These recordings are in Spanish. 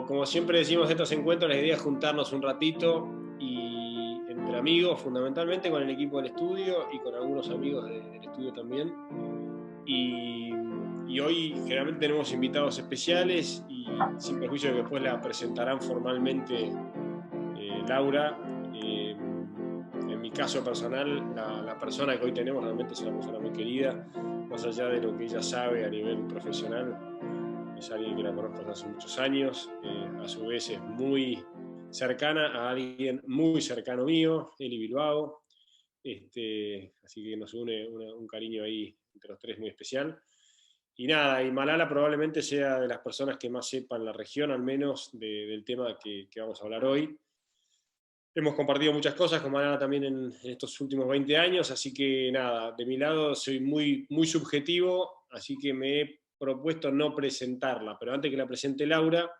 como siempre decimos en estos encuentros, la idea es juntarnos un ratito y entre amigos, fundamentalmente con el equipo del estudio y con algunos amigos del estudio también. Y hoy generalmente tenemos invitados especiales y sin perjuicio de que después la presentarán formalmente Laura. En mi caso personal, la persona que hoy tenemos realmente es una persona muy querida, más allá de lo que ella sabe a nivel profesional. Es alguien que la conozco desde hace muchos años, a su vez es muy cercana a alguien muy cercano mío, Eli Bilbao, así que nos une un cariño ahí entre los tres muy especial. Y nada, y Malala probablemente sea de las personas que más sepan la región, al menos del tema que vamos a hablar hoy. Hemos compartido muchas cosas con Malala también en estos últimos 20 años, así que nada, de mi lado soy muy, muy subjetivo, así que me he propuesto no presentarla, pero antes que la presente Laura,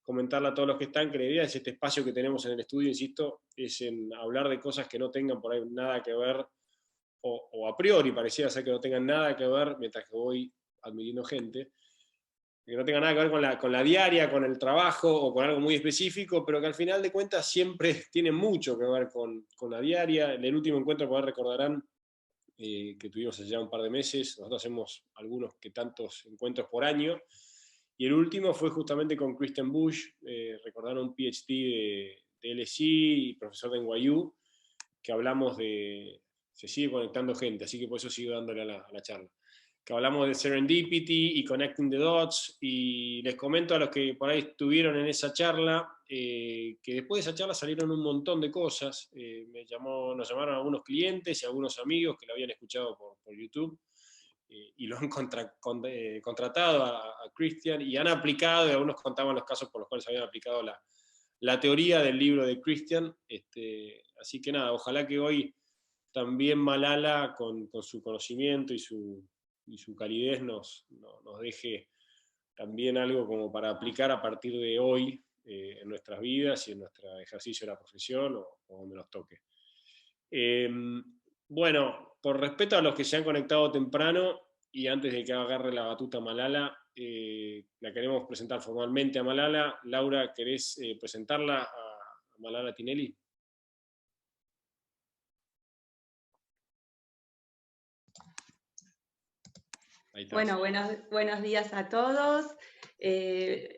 comentarle a todos los que están que la idea es este espacio que tenemos en el estudio, insisto, es en hablar de cosas que no tengan por ahí nada que ver, o a priori pareciera ser que no tengan nada que ver, mientras que voy admitiendo gente, que no tenga nada que ver con la diaria, con el trabajo o con algo muy específico, pero que al final de cuentas siempre tiene mucho que ver con la diaria. En el último encuentro, por ahí recordarán, que tuvimos hace ya un par de meses, nosotros hacemos algunos que tantos encuentros por año, y el último fue justamente con Kristen Bush, recordaron un PhD de LSI y profesor de NYU, que hablamos de, se sigue conectando gente, así que por eso sigo dándole a la charla, que hablamos de Serendipity y Connecting the Dots, y les comento a los que por ahí estuvieron en esa charla, que después de esa charla salieron un montón de cosas. Nos llamaron algunos clientes y algunos amigos que lo habían escuchado por YouTube, y lo han contratado a Christian, y han aplicado, y algunos contaban los casos por los cuales habían aplicado la teoría del libro de Christian. Así que nada, ojalá que hoy también Malala, con su conocimiento y su calidez, nos deje también algo como para aplicar a partir de hoy, en nuestras vidas y en nuestro ejercicio de la profesión o donde nos toque. Bueno, por respeto a los que se han conectado temprano y antes de que agarre la batuta Malala, la queremos presentar formalmente a Malala. Laura, ¿querés presentarla a Malala Tinelli? Bueno, buenos días a todos.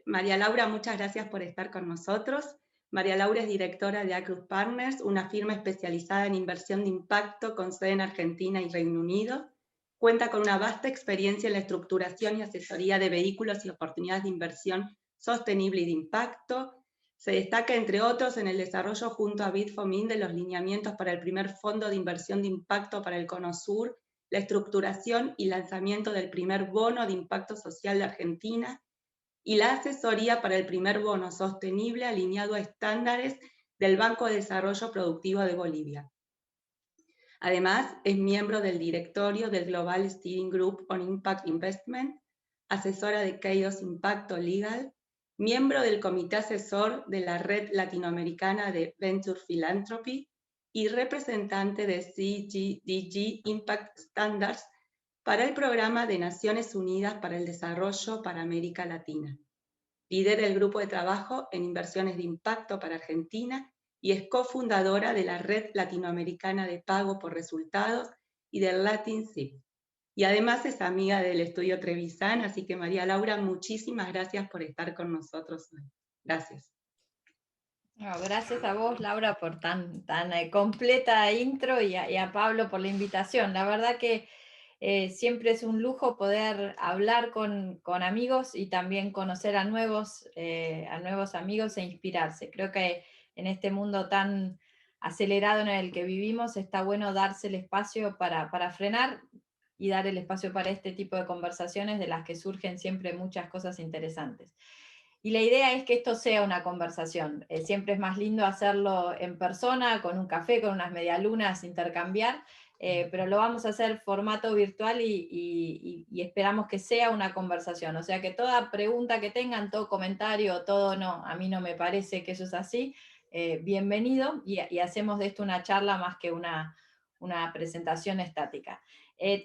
María Laura, muchas gracias por estar con nosotros. María Laura es directora de Acrus Partners, una firma especializada en inversión de impacto con sede en Argentina y Reino Unido. Cuenta con una vasta experiencia en la estructuración y asesoría de vehículos y oportunidades de inversión sostenible y de impacto. Se destaca, entre otros, en el desarrollo junto a Bitfomin de los lineamientos para el primer fondo de inversión de impacto para el Cono Sur, la estructuración y lanzamiento del primer bono de impacto social de Argentina y la asesoría para el primer bono sostenible alineado a estándares del Banco de Desarrollo Productivo de Bolivia. Además, es miembro del directorio del Global Steering Group on Impact Investment, asesora de Kairos Impacto Legal, miembro del comité asesor de la Red Latinoamericana de Venture Philanthropy y representante de CGDG Impact Standards para el Programa de Naciones Unidas para el Desarrollo para América Latina. Lidera el grupo de trabajo en inversiones de impacto para Argentina y es cofundadora de la Red Latinoamericana de Pago por Resultados y del Latin SIP. Y además es amiga del Estudio Trevisan, así que María Laura, muchísimas gracias por estar con nosotros hoy. Gracias. No, gracias a vos, Laura, por tan completa intro y a Pablo por la invitación. La verdad que siempre es un lujo poder hablar con amigos y también conocer a nuevos amigos e inspirarse. Creo que en este mundo tan acelerado en el que vivimos está bueno darse el espacio para frenar y dar el espacio para este tipo de conversaciones de las que surgen siempre muchas cosas interesantes. Y la idea es que esto sea una conversación. Siempre es más lindo hacerlo en persona, con un café, con unas medialunas, intercambiar, pero lo vamos a hacer formato virtual y esperamos que sea una conversación. O sea que toda pregunta que tengan, todo comentario, todo no, a mí no me parece que eso es así, bienvenido y hacemos de esto una charla más que una presentación estática.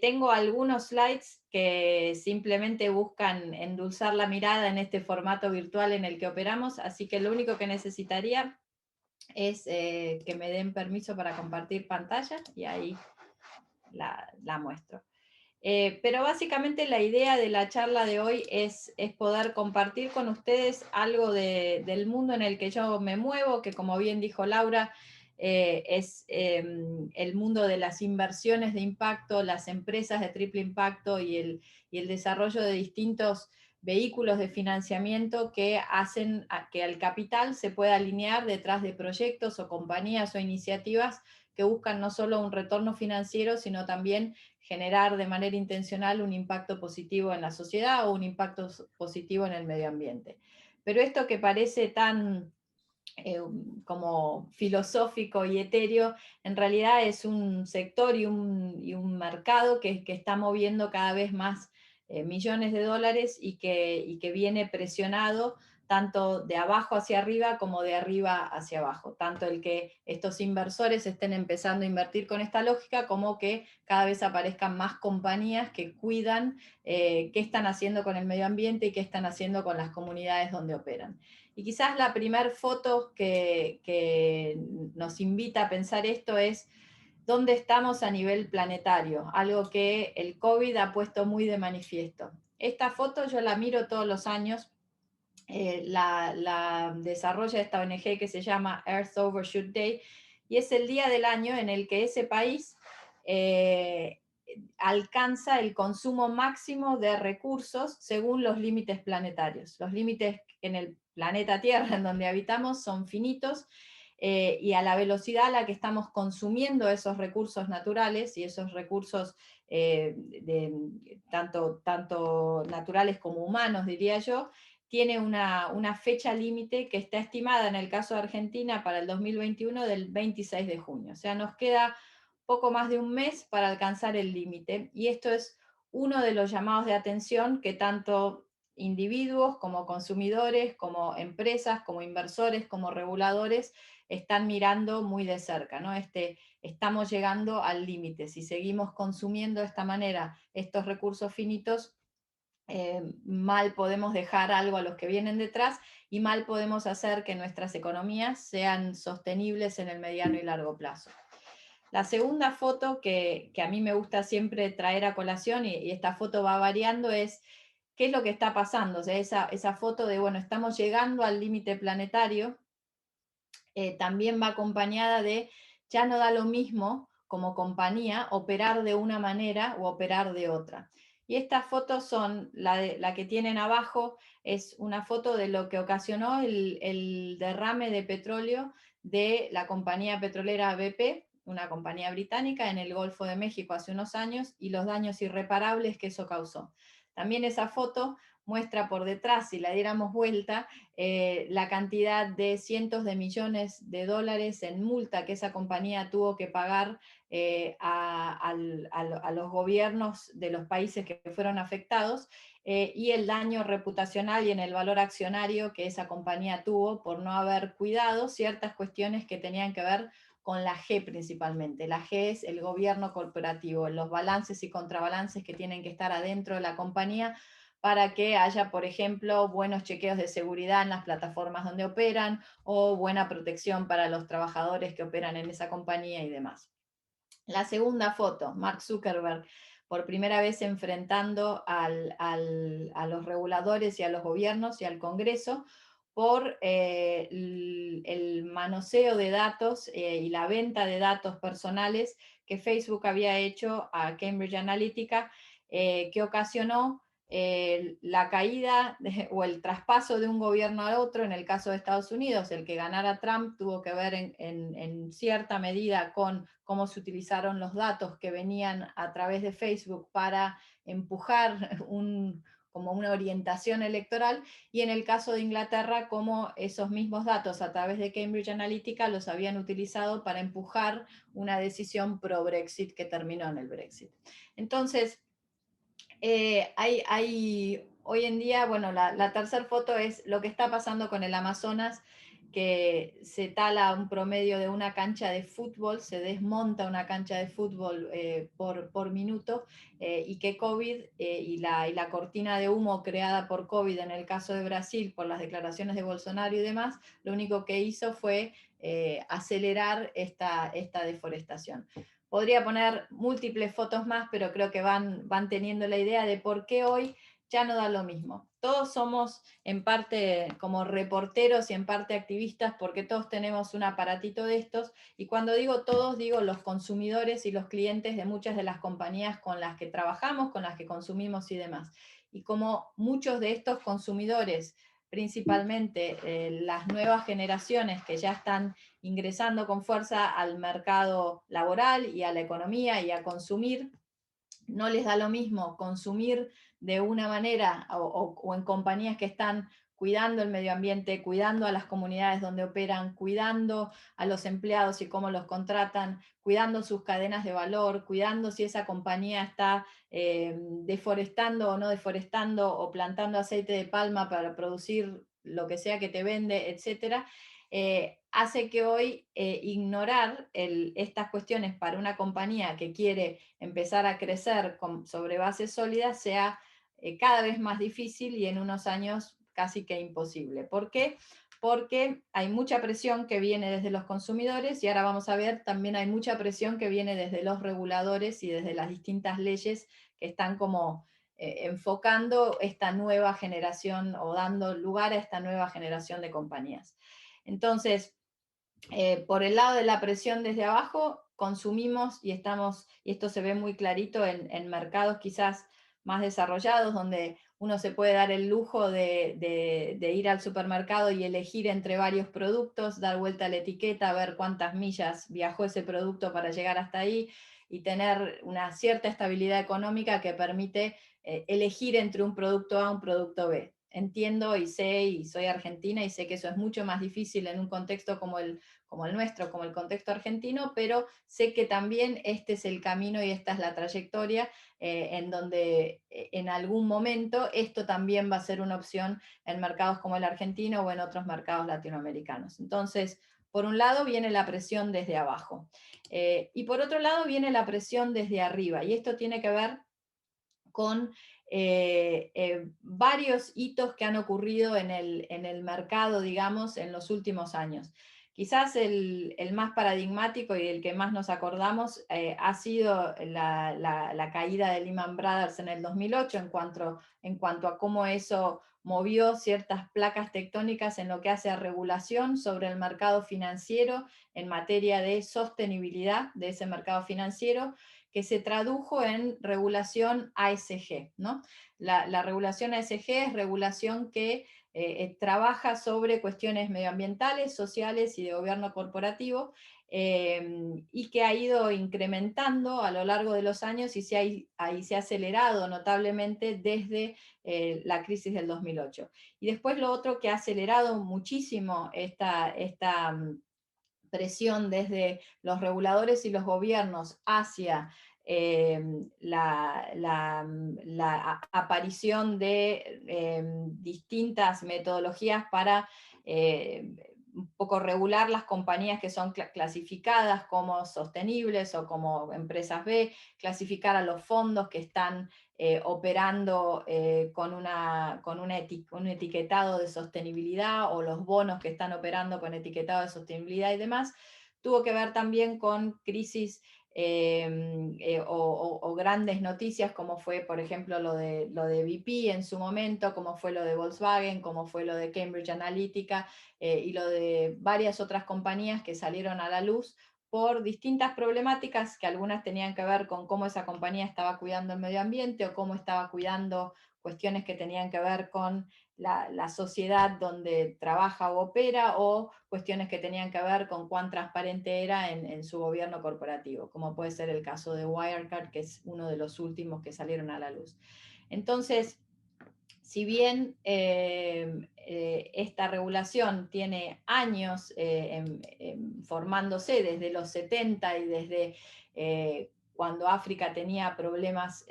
Tengo algunos slides que simplemente buscan endulzar la mirada en este formato virtual en el que operamos, así que lo único que necesitaría es que me den permiso para compartir pantalla y ahí la muestro. Pero básicamente la idea de la charla de hoy es poder compartir con ustedes algo del mundo en el que yo me muevo, que como bien dijo Laura, es el mundo de las inversiones de impacto, las empresas de triple impacto y el desarrollo de distintos vehículos de financiamiento que hacen que el capital se pueda alinear detrás de proyectos o compañías o iniciativas que buscan no solo un retorno financiero, sino también generar de manera intencional un impacto positivo en la sociedad o un impacto positivo en el medio ambiente. Pero esto que parece tan como filosófico y etéreo, en realidad es un sector y un mercado que está moviendo cada vez más millones de dólares y que viene presionado tanto de abajo hacia arriba como de arriba hacia abajo. Tanto el que estos inversores estén empezando a invertir con esta lógica, como que cada vez aparezcan más compañías que cuidan qué están haciendo con el medio ambiente y qué están haciendo con las comunidades donde operan. Y quizás la primera foto que nos invita a pensar esto es dónde estamos a nivel planetario, algo que el COVID ha puesto muy de manifiesto. Esta foto yo la miro todos los años, la desarrolla esta ONG que se llama Earth Overshoot Day, y es el día del año en el que ese país alcanza el consumo máximo de recursos según los límites planetarios. Los límites en el planeta Tierra, en donde habitamos, son finitos, y a la velocidad a la que estamos consumiendo esos recursos naturales y esos recursos tanto naturales como humanos, diría yo, tiene una fecha límite que está estimada en el caso de Argentina para el 2021 del 26 de junio. O sea, nos queda poco más de un mes para alcanzar el límite, y esto es uno de los llamados de atención que tanto individuos como consumidores, como empresas, como inversores, como reguladores están mirando muy de cerca, ¿no? Estamos llegando al límite. Si seguimos consumiendo de esta manera estos recursos finitos, mal podemos dejar algo a los que vienen detrás y mal podemos hacer que nuestras economías sean sostenibles en el mediano y largo plazo. La segunda foto que a mí me gusta siempre traer a colación, y esta foto va variando, es qué es lo que está pasando. O sea, esa foto de, bueno, estamos llegando al límite planetario, también va acompañada de, ya no da lo mismo como compañía operar de una manera o operar de otra. Y estas fotos son, la que tienen abajo es una foto de lo que ocasionó el derrame de petróleo de la compañía petrolera BP, una compañía británica, en el Golfo de México hace unos años, y los daños irreparables que eso causó. También esa foto muestra por detrás, si la diéramos vuelta, la cantidad de cientos de millones de dólares en multa que esa compañía tuvo que pagar a los gobiernos de los países que fueron afectados, y el daño reputacional y en el valor accionario que esa compañía tuvo por no haber cuidado ciertas cuestiones que tenían que ver con la G principalmente. La G es el gobierno corporativo, los balances y contrabalances que tienen que estar adentro de la compañía para que haya, por ejemplo, buenos chequeos de seguridad en las plataformas donde operan, o buena protección para los trabajadores que operan en esa compañía y demás. La segunda foto, Mark Zuckerberg, por primera vez enfrentando a los reguladores y a los gobiernos y al Congreso por el manoseo de datos y la venta de datos personales que Facebook había hecho a Cambridge Analytica, que ocasionó la caída o el traspaso de un gobierno al otro. En el caso de Estados Unidos, el que ganara Trump tuvo que ver en cierta medida con cómo se utilizaron los datos que venían a través de Facebook para empujar como una orientación electoral, y en el caso de Inglaterra, como esos mismos datos a través de Cambridge Analytica los habían utilizado para empujar una decisión pro-Brexit que terminó en el Brexit. Entonces, hoy en día, bueno, la tercera foto es lo que está pasando con el Amazonas que se tala un promedio de una cancha de fútbol, se desmonta una cancha de fútbol por minuto, y que COVID y la cortina de humo creada por COVID en el caso de Brasil, por las declaraciones de Bolsonaro y demás, lo único que hizo fue acelerar esta deforestación. Podría poner múltiples fotos más, pero creo que van teniendo la idea de por qué hoy ya no da lo mismo. Todos somos en parte como reporteros y en parte activistas, porque todos tenemos un aparatito de estos, y cuando digo todos, digo los consumidores y los clientes de muchas de las compañías con las que trabajamos, con las que consumimos y demás. Y como muchos de estos consumidores, principalmente las nuevas generaciones que ya están ingresando con fuerza al mercado laboral y a la economía y a consumir, no les da lo mismo consumir de una manera o en compañías que están cuidando el medio ambiente, cuidando a las comunidades donde operan, cuidando a los empleados y cómo los contratan, cuidando sus cadenas de valor, cuidando si esa compañía está deforestando o no deforestando, o plantando aceite de palma para producir lo que sea que te vende, etcétera. Hace que hoy ignorar estas cuestiones para una compañía que quiere empezar a crecer sobre bases sólidas sea cada vez más difícil y en unos años casi que imposible. ¿Por qué? Porque hay mucha presión que viene desde los consumidores, y ahora vamos a ver, también hay mucha presión que viene desde los reguladores y desde las distintas leyes que están como enfocando esta nueva generación o dando lugar a esta nueva generación de compañías. Entonces, por el lado de la presión desde abajo, consumimos y esto se ve muy clarito en mercados quizás más desarrollados, donde uno se puede dar el lujo de ir al supermercado y elegir entre varios productos, dar vuelta a la etiqueta, ver cuántas millas viajó ese producto para llegar hasta ahí, y tener una cierta estabilidad económica que permite elegir entre un producto A y un producto B. Entiendo y sé, y soy argentina, y sé que eso es mucho más difícil en un contexto como el nuestro, como el contexto argentino, pero sé que también este es el camino y esta es la trayectoria en donde en algún momento esto también va a ser una opción en mercados como el argentino o en otros mercados latinoamericanos. Entonces, por un lado viene la presión desde abajo, y por otro lado viene la presión desde arriba, y esto tiene que ver con varios hitos que han ocurrido en el mercado, digamos, en los últimos años. Quizás el más paradigmático y el que más nos acordamos ha sido la caída de Lehman Brothers en el 2008, en cuanto a cómo eso movió ciertas placas tectónicas en lo que hace a regulación sobre el mercado financiero en materia de sostenibilidad de ese mercado financiero, que se tradujo en regulación ASG, ¿no? La regulación ASG es regulación que trabaja sobre cuestiones medioambientales, sociales y de gobierno corporativo, y que ha ido incrementando a lo largo de los años y se ha acelerado notablemente desde la crisis del 2008. Y después lo otro que ha acelerado muchísimo esta presión desde los reguladores y los gobiernos hacia la aparición de distintas metodologías para un poco regular las compañías que son clasificadas como sostenibles o como empresas B, clasificar a los fondos que están operando con un etiquetado de sostenibilidad, o los bonos que están operando con etiquetado de sostenibilidad y demás. Tuvo que ver también con crisis o grandes noticias, como fue, por ejemplo, lo de BP en su momento, como fue lo de Volkswagen, como fue lo de Cambridge Analytica, y lo de varias otras compañías que salieron a la luz por distintas problemáticas, que algunas tenían que ver con cómo esa compañía estaba cuidando el medio ambiente o cómo estaba cuidando cuestiones que tenían que ver con la sociedad donde trabaja o opera, o cuestiones que tenían que ver con cuán transparente era en su gobierno corporativo, como puede ser el caso de Wirecard, que es uno de los últimos que salieron a la luz. Entonces, si bien esta regulación tiene años formándose desde los 70 y desde cuando África tenía problemas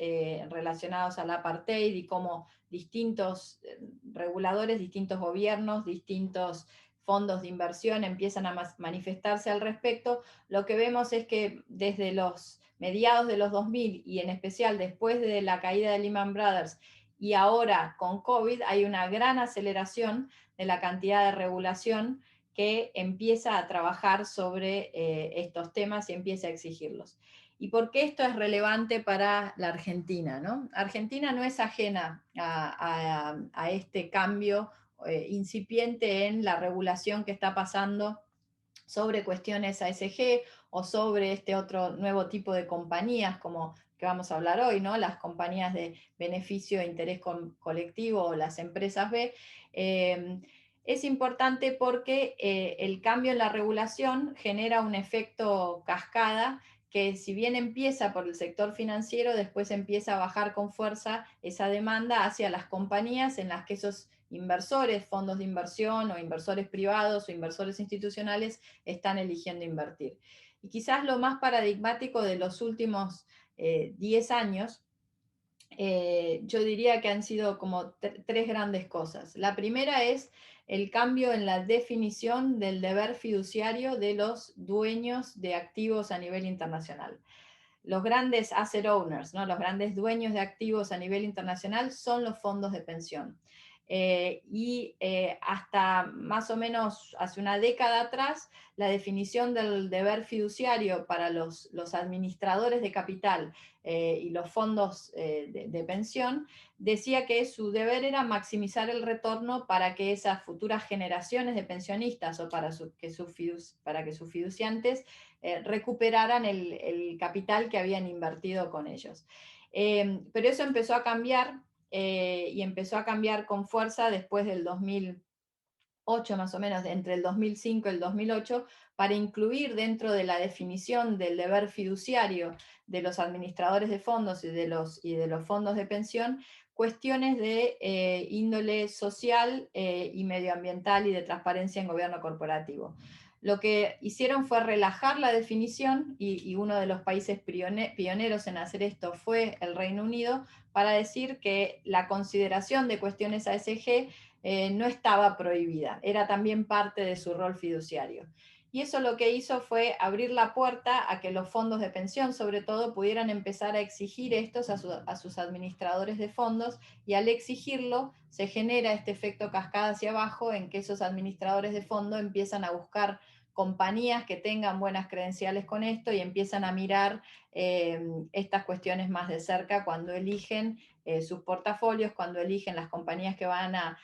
relacionados al apartheid, y cómo distintos reguladores, distintos gobiernos, distintos fondos de inversión empiezan a manifestarse al respecto, lo que vemos es que desde los mediados de los 2000 y en especial después de la caída de Lehman Brothers y ahora con COVID, hay una gran aceleración de la cantidad de regulación que empieza a trabajar sobre estos temas y empieza a exigirlos. ¿Y por qué esto es relevante para la Argentina, ¿no? Argentina no es ajena a este cambio incipiente en la regulación que está pasando sobre cuestiones ASG o sobre este otro nuevo tipo de compañías como que vamos a hablar hoy, ¿no? Las compañías de beneficio e interés colectivo o las empresas B. Es importante porque el cambio en la regulación genera un efecto cascada que si bien empieza por el sector financiero, después empieza a bajar con fuerza esa demanda hacia las compañías en las que esos inversores, fondos de inversión o inversores privados o inversores institucionales están eligiendo invertir. Y quizás lo más paradigmático de los últimos 10 años, yo diría que han sido como tres grandes cosas. La primera es el cambio en la definición del deber fiduciario de los dueños de activos a nivel internacional. Los grandes asset owners, ¿no? Los grandes dueños de activos a nivel internacional son los fondos de pensión. Hasta más o menos hace una década atrás, la definición del deber fiduciario para los administradores de capital y los fondos de pensión decía que su deber era maximizar el retorno para que esas futuras generaciones de pensionistas o para que sus fiduciantes recuperaran el capital que habían invertido con ellos. Pero eso empezó a cambiar y empezó a cambiar con fuerza después del 2008, más o menos, entre el 2005 y el 2008, para incluir dentro de la definición del deber fiduciario de los administradores de fondos y de los fondos de pensión, cuestiones de índole social y medioambiental y de transparencia en gobierno corporativo. Lo que hicieron fue relajar la definición y uno de los países pioneros en hacer esto fue el Reino Unido, para decir que la consideración de cuestiones ASG no estaba prohibida, era también parte de su rol fiduciario. Y eso lo que hizo fue abrir la puerta a que los fondos de pensión, sobre todo, pudieran empezar a exigir estos a sus administradores de fondos, y al exigirlo se genera este efecto cascada hacia abajo en que esos administradores de fondo empiezan a buscar compañías que tengan buenas credenciales con esto y empiezan a mirar estas cuestiones más de cerca cuando eligen sus portafolios, cuando eligen las compañías que van a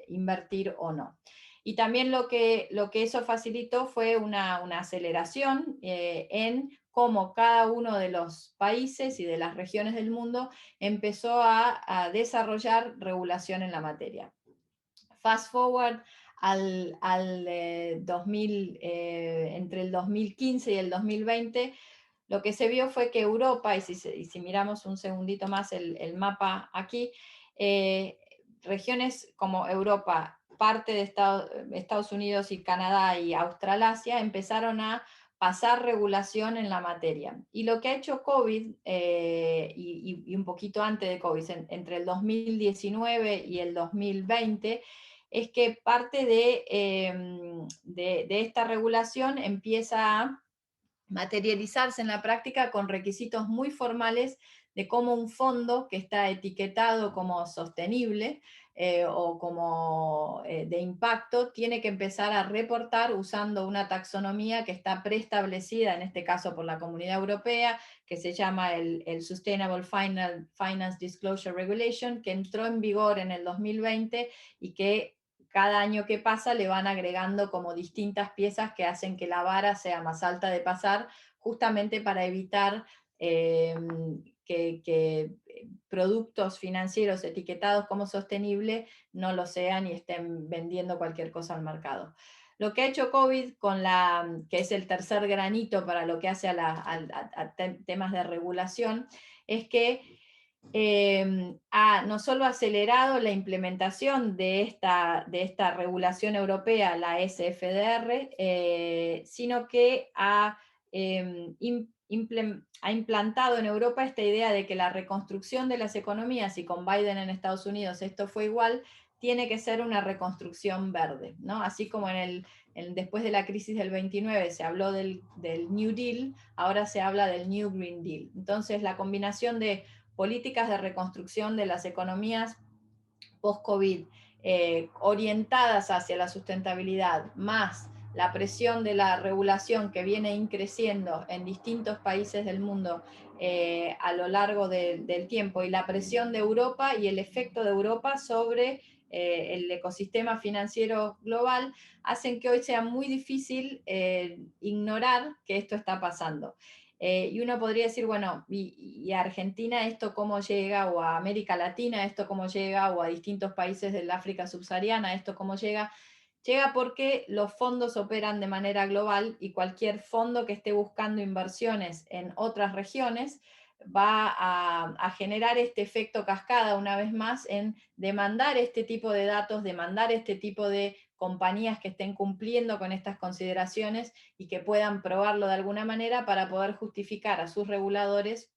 invertir o no. Y también lo que eso facilitó fue una aceleración en cómo cada uno de los países y de las regiones del mundo empezó a desarrollar regulación en la materia. Fast forward al 2000, entre el 2015 y el 2020, lo que se vio fue que Europa, y si miramos un segundito más el mapa aquí, regiones como Europa, parte de Estados Unidos y Canadá y Australasia empezaron a pasar regulación en la materia. Y lo que ha hecho COVID, y un poquito antes de COVID, entre el 2019 y el 2020, es que parte de esta regulación empieza a materializarse en la práctica con requisitos muy formales de cómo un fondo que está etiquetado como sostenible o como de impacto tiene que empezar a reportar usando una taxonomía que está preestablecida, en este caso por la Comunidad Europea, que se llama el Sustainable Finance Disclosure Regulation, que entró en vigor en el 2020 y que cada año que pasa le van agregando como distintas piezas que hacen que la vara sea más alta de pasar, justamente para evitar que productos financieros etiquetados como sostenible no lo sean y estén vendiendo cualquier cosa al mercado. Lo que ha hecho COVID, que es el tercer granito para lo que hace a temas de regulación, es que ha no solo acelerado la implementación de esta regulación europea, la SFDR, sino que ha implantado en Europa esta idea de que la reconstrucción de las economías, y con Biden en Estados Unidos esto fue igual, tiene que ser una reconstrucción verde, ¿no? Así como después de la crisis del 29 se habló del New Deal, ahora se habla del New Green Deal. Entonces, la combinación de políticas de reconstrucción de las economías post-COVID, orientadas hacia la sustentabilidad, más la presión de la regulación que viene increciendo en distintos países del mundo a lo largo del tiempo, y la presión de Europa y el efecto de Europa sobre el ecosistema financiero global, hacen que hoy sea muy difícil ignorar que esto está pasando. Y uno podría decir, bueno, y a Argentina esto cómo llega, o a América Latina esto cómo llega, o a distintos países del África subsahariana esto cómo llega. Llega porque los fondos operan de manera global, y cualquier fondo que esté buscando inversiones en otras regiones va a generar este efecto cascada una vez más en demandar este tipo de datos, demandar este tipo de compañías que estén cumpliendo con estas consideraciones y que puedan probarlo de alguna manera para poder justificar a sus reguladores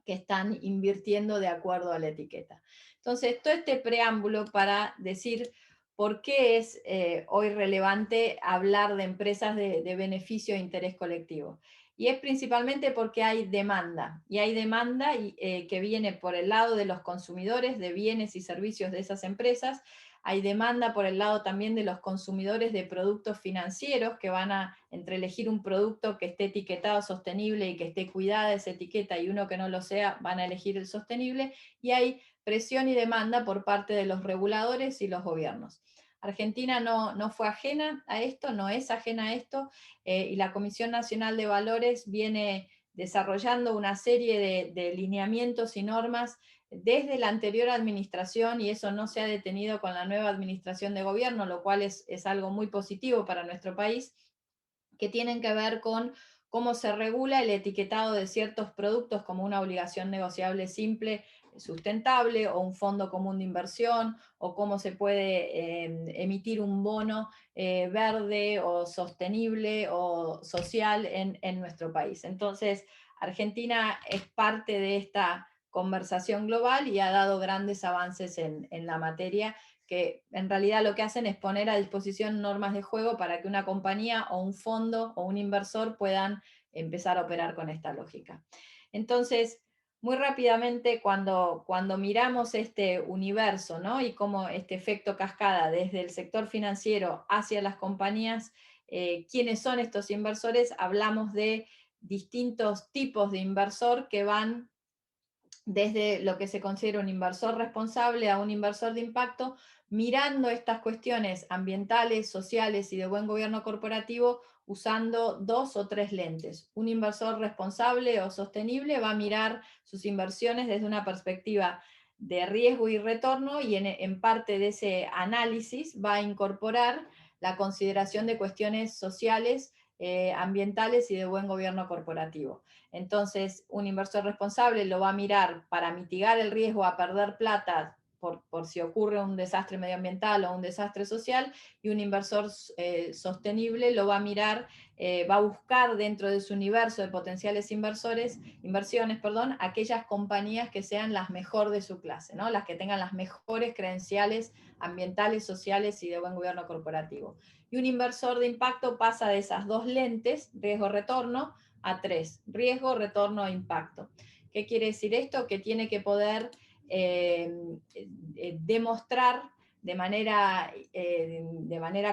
que están invirtiendo de acuerdo a la etiqueta. Entonces, todo este preámbulo para decir por qué es hoy relevante hablar de empresas de beneficio e interés colectivo. Y es principalmente porque hay demanda, y hay demanda que viene por el lado de los consumidores de bienes y servicios de esas empresas. Hay demanda por el lado también de los consumidores de productos financieros, que van a, entre elegir un producto que esté etiquetado sostenible y que esté cuidada esa etiqueta, y uno que no lo sea, van a elegir el sostenible. Y hay presión y demanda por parte de los reguladores y los gobiernos. Argentina no fue ajena a esto, no es ajena a esto, y la Comisión Nacional de Valores viene desarrollando una serie de lineamientos y normas desde la anterior administración, y eso no se ha detenido con la nueva administración de gobierno, lo cual es algo muy positivo para nuestro país, que tienen que ver con cómo se regula el etiquetado de ciertos productos como una obligación negociable simple, sustentable, o un fondo común de inversión, o cómo se puede emitir un bono verde o sostenible o social en nuestro país. Entonces, Argentina es parte de esta conversación global y ha dado grandes avances en la materia, que en realidad lo que hacen es poner a disposición normas de juego para que una compañía o un fondo o un inversor puedan empezar a operar con esta lógica. Entonces, muy rápidamente, cuando miramos este universo, ¿no? Y cómo este efecto cascada desde el sector financiero hacia las compañías, quiénes son estos inversores, hablamos de distintos tipos de inversor que van desde lo que se considera un inversor responsable a un inversor de impacto, mirando estas cuestiones ambientales, sociales y de buen gobierno corporativo usando 2 o 3 lentes. Un inversor responsable o sostenible va a mirar sus inversiones desde una perspectiva de riesgo y retorno, y en parte de ese análisis va a incorporar la consideración de cuestiones sociales, ambientales y de buen gobierno corporativo. Entonces, un inversor responsable lo va a mirar para mitigar el riesgo a perder plata por si ocurre un desastre medioambiental o un desastre social, y un inversor sostenible lo va a mirar, va a buscar dentro de su universo de potenciales inversiones, aquellas compañías que sean las mejor de su clase, ¿no? Las que tengan las mejores credenciales ambientales, sociales y de buen gobierno corporativo. Y un inversor de impacto pasa de esas 2 lentes, riesgo-retorno, a 3, riesgo, retorno e impacto. ¿Qué quiere decir esto? Que tiene que poder demostrar de manera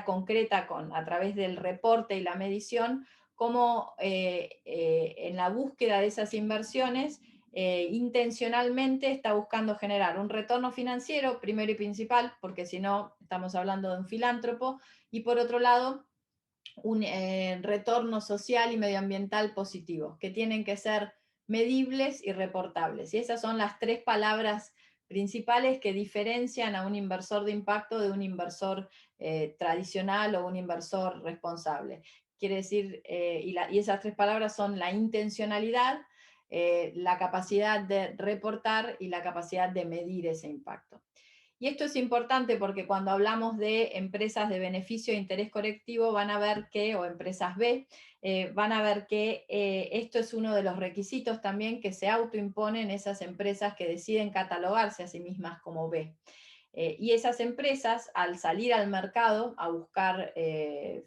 concreta, a través del reporte y la medición, cómo en la búsqueda de esas inversiones intencionalmente está buscando generar un retorno financiero, primero y principal, porque si no estamos hablando de un filántropo, y por otro lado, un retorno social y medioambiental positivo, que tienen que ser medibles y reportables. Y esas son las 3 palabras principales que diferencian a un inversor de impacto de un inversor tradicional o un inversor responsable. Quiere decir, y esas 3 palabras son la intencionalidad, la capacidad de reportar y la capacidad de medir ese impacto. Y esto es importante porque cuando hablamos de empresas de beneficio e interés colectivo, van a ver que, o empresas B, van a ver que esto es uno de los requisitos también que se autoimponen esas empresas que deciden catalogarse a sí mismas como B. Y esas empresas, al salir al mercado a buscar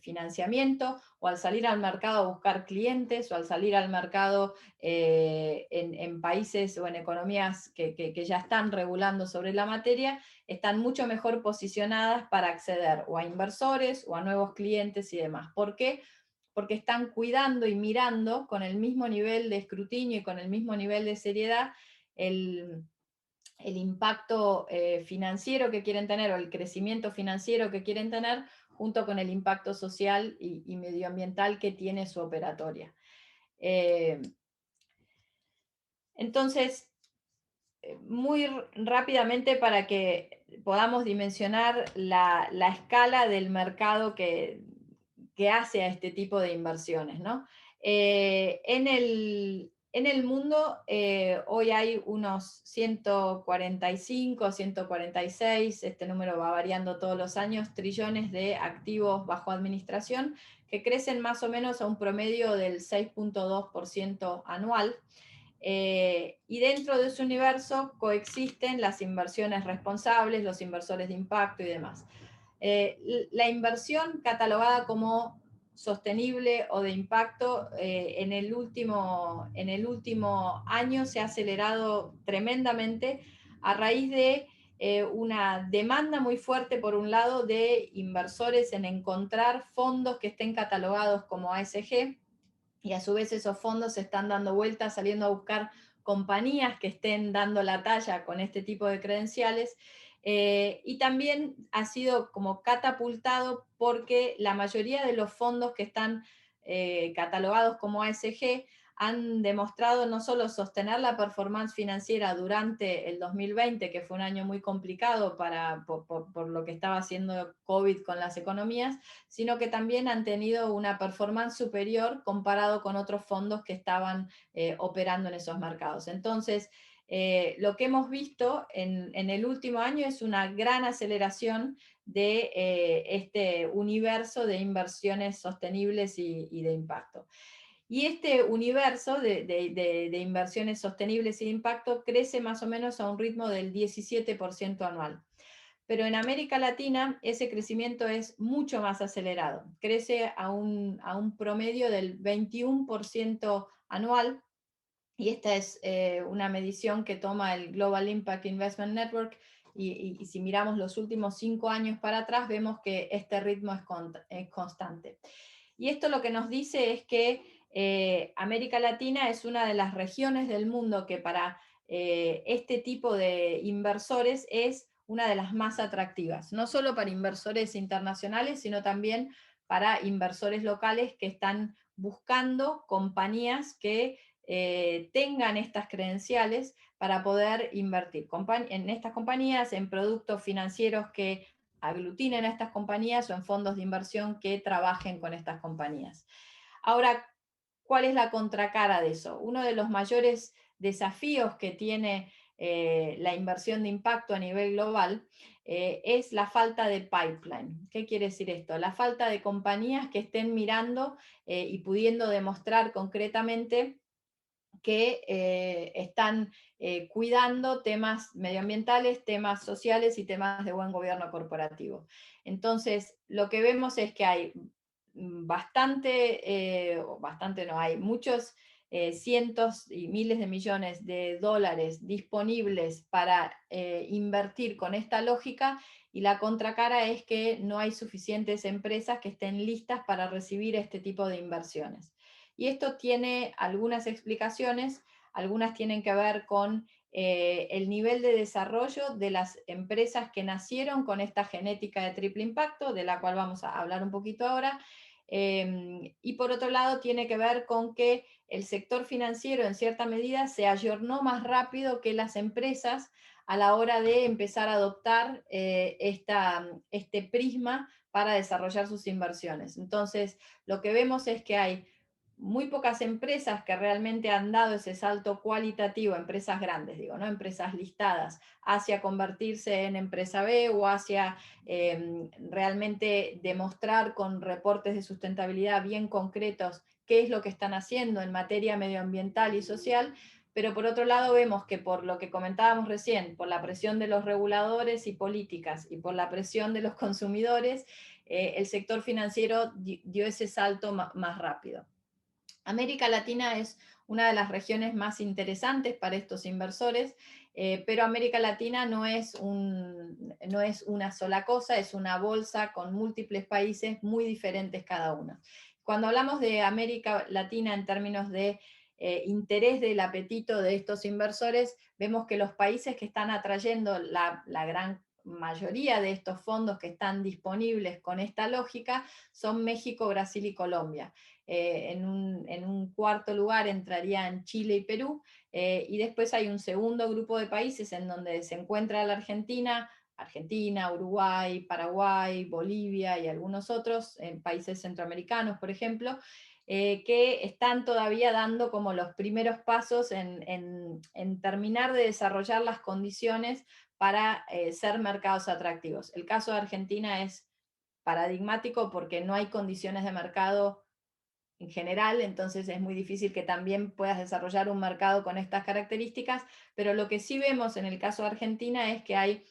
financiamiento, o al salir al mercado a buscar clientes, o al salir al mercado en países o en economías que ya están regulando sobre la materia, están mucho mejor posicionadas para acceder o a inversores o a nuevos clientes y demás. ¿Por qué? Porque están cuidando y mirando con el mismo nivel de escrutinio y con el mismo nivel de seriedad el impacto financiero que quieren tener, o el crecimiento financiero que quieren tener, junto con el impacto social y medioambiental que tiene su operatoria. Entonces, muy rápidamente, para que podamos dimensionar la escala del mercado que hace a este tipo de inversiones, ¿no? En el mundo hoy hay unos 145, 146, este número va variando todos los años, trillones de activos bajo administración, que crecen más o menos a un promedio del 6.2% anual. Y dentro de ese universo coexisten las inversiones responsables, los inversores de impacto y demás. La inversión catalogada como sostenible o de impacto en el último año se ha acelerado tremendamente a raíz de una demanda muy fuerte, por un lado, de inversores en encontrar fondos que estén catalogados como ASG, y a su vez esos fondos se están dando vueltas, saliendo a buscar compañías que estén dando la talla con este tipo de credenciales. Y también ha sido como catapultado porque la mayoría de los fondos que están catalogados como ASG han demostrado no solo sostener la performance financiera durante el 2020, que fue un año muy complicado por lo que estaba haciendo COVID con las economías, sino que también han tenido una performance superior comparado con otros fondos que estaban operando en esos mercados. Entonces, lo que hemos visto en el último año es una gran aceleración de este universo de inversiones sostenibles y de impacto. Y este universo de inversiones sostenibles y de impacto crece más o menos a un ritmo del 17% anual. Pero en América Latina ese crecimiento es mucho más acelerado. Crece a un promedio del 21% anual, y esta es una medición que toma el Global Impact Investment Network, y si miramos los últimos 5 años para atrás, vemos que este ritmo es constante. Y esto lo que nos dice es que América Latina es una de las regiones del mundo que para este tipo de inversores es una de las más atractivas, no solo para inversores internacionales, sino también para inversores locales que están buscando compañías que tengan estas credenciales para poder invertir en estas compañías, en productos financieros que aglutinen a estas compañías, o en fondos de inversión que trabajen con estas compañías. Ahora, ¿cuál es la contracara de eso? Uno de los mayores desafíos que tiene la inversión de impacto a nivel global es la falta de pipeline. ¿Qué quiere decir esto? La falta de compañías que estén mirando y pudiendo demostrar concretamente que están cuidando temas medioambientales, temas sociales y temas de buen gobierno corporativo. Entonces, lo que vemos es que hay hay muchos cientos y miles de millones de dólares disponibles para invertir con esta lógica, y la contracara es que no hay suficientes empresas que estén listas para recibir este tipo de inversiones. Y esto tiene algunas explicaciones, algunas tienen que ver con el nivel de desarrollo de las empresas que nacieron con esta genética de triple impacto, de la cual vamos a hablar un poquito ahora, y por otro lado tiene que ver con que el sector financiero en cierta medida se ayornó más rápido que las empresas a la hora de empezar a adoptar este prisma para desarrollar sus inversiones. Entonces, lo que vemos es que hay muy pocas empresas que realmente han dado ese salto cualitativo, empresas grandes, digo, ¿no? Empresas listadas, hacia convertirse en empresa B, o hacia realmente demostrar con reportes de sustentabilidad bien concretos qué es lo que están haciendo en materia medioambiental y social, pero por otro lado vemos que por lo que comentábamos recién, por la presión de los reguladores y políticas y por la presión de los consumidores, el sector financiero dio ese salto más rápido. América Latina es una de las regiones más interesantes para estos inversores, pero América Latina no es una sola cosa, es una bolsa con múltiples países muy diferentes cada uno. Cuando hablamos de América Latina en términos de interés del apetito de estos inversores, vemos que los países que están atrayendo la gran mayoría de estos fondos que están disponibles con esta lógica son México, Brasil y Colombia. En un cuarto lugar entrarían Chile y Perú, y después hay un segundo grupo de países en donde se encuentra la Argentina, Uruguay, Paraguay, Bolivia y algunos otros, países centroamericanos, por ejemplo, que están todavía dando como los primeros pasos en terminar de desarrollar las condiciones para ser mercados atractivos. El caso de Argentina es paradigmático porque no hay condiciones de mercado en general, entonces es muy difícil que también puedas desarrollar un mercado con estas características, pero lo que sí vemos en el caso de Argentina es que hay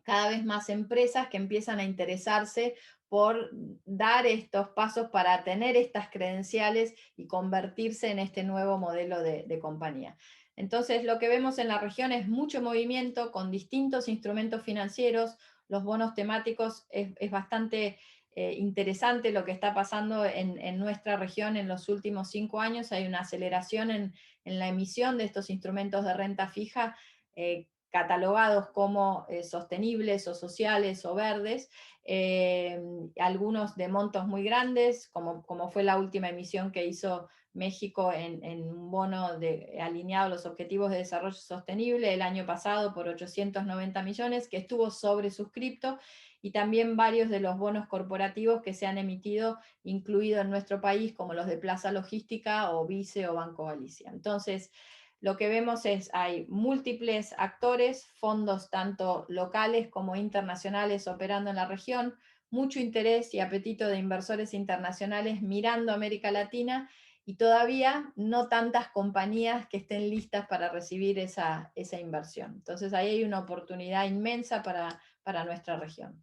cada vez más empresas que empiezan a interesarse por dar estos pasos para tener estas credenciales y convertirse en este nuevo modelo de compañía. Entonces lo que vemos en la región es mucho movimiento con distintos instrumentos financieros, los bonos temáticos es bastante interesante lo que está pasando en nuestra región en los últimos 5 años. Hay una aceleración en la emisión de estos instrumentos de renta fija, catalogados como sostenibles o sociales o verdes, algunos de montos muy grandes, como fue la última emisión que hizo México en un bono alineado a los Objetivos de Desarrollo Sostenible el año pasado por 890 millones, que estuvo sobresuscripto, y también varios de los bonos corporativos que se han emitido, incluido en nuestro país, como los de Plaza Logística o Vice o Banco Galicia. Entonces, lo que vemos es hay múltiples actores, fondos tanto locales como internacionales operando en la región, mucho interés y apetito de inversores internacionales mirando América Latina, y todavía no tantas compañías que estén listas para recibir esa inversión. Entonces ahí hay una oportunidad inmensa para nuestra región.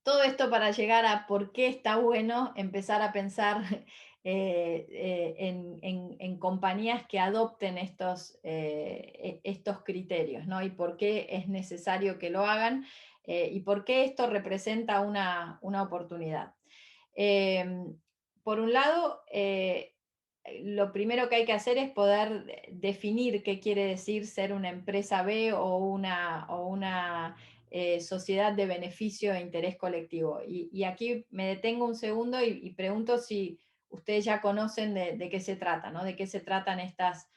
Todo esto para llegar a por qué está bueno empezar a pensar en compañías que adopten estos criterios, ¿no? Y por qué es necesario que lo hagan, y por qué esto representa una oportunidad. Por un lado, lo primero que hay que hacer es poder definir qué quiere decir ser una empresa B o una sociedad de beneficio e interés colectivo. Y aquí me detengo un segundo y pregunto si ustedes ya conocen de qué se trata, ¿no? De qué se tratan estas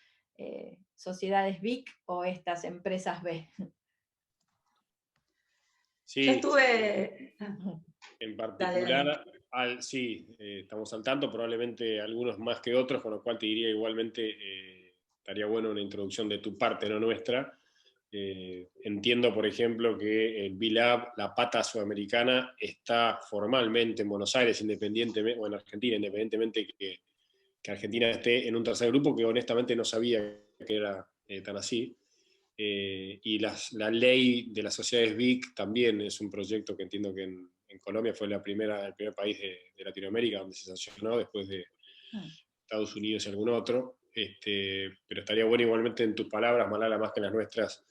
sociedades BIC o estas empresas B. Sí, yo estuve... En particular, sí, estamos al tanto, probablemente algunos más que otros, con lo cual te diría igualmente, estaría bueno una introducción de tu parte, no nuestra. Entiendo, por ejemplo, que el B-Lab, la pata sudamericana, está formalmente en Buenos Aires, independientemente, o en Argentina, independientemente que Argentina esté en un tercer grupo, que honestamente no sabía que era tan así. Y la ley de las sociedades BIC también es un proyecto que entiendo que en Colombia fue el primer país de Latinoamérica donde se sancionó, después de Estados Unidos y algún otro. Pero estaría bueno igualmente en tus palabras, Malala, más que en las nuestras,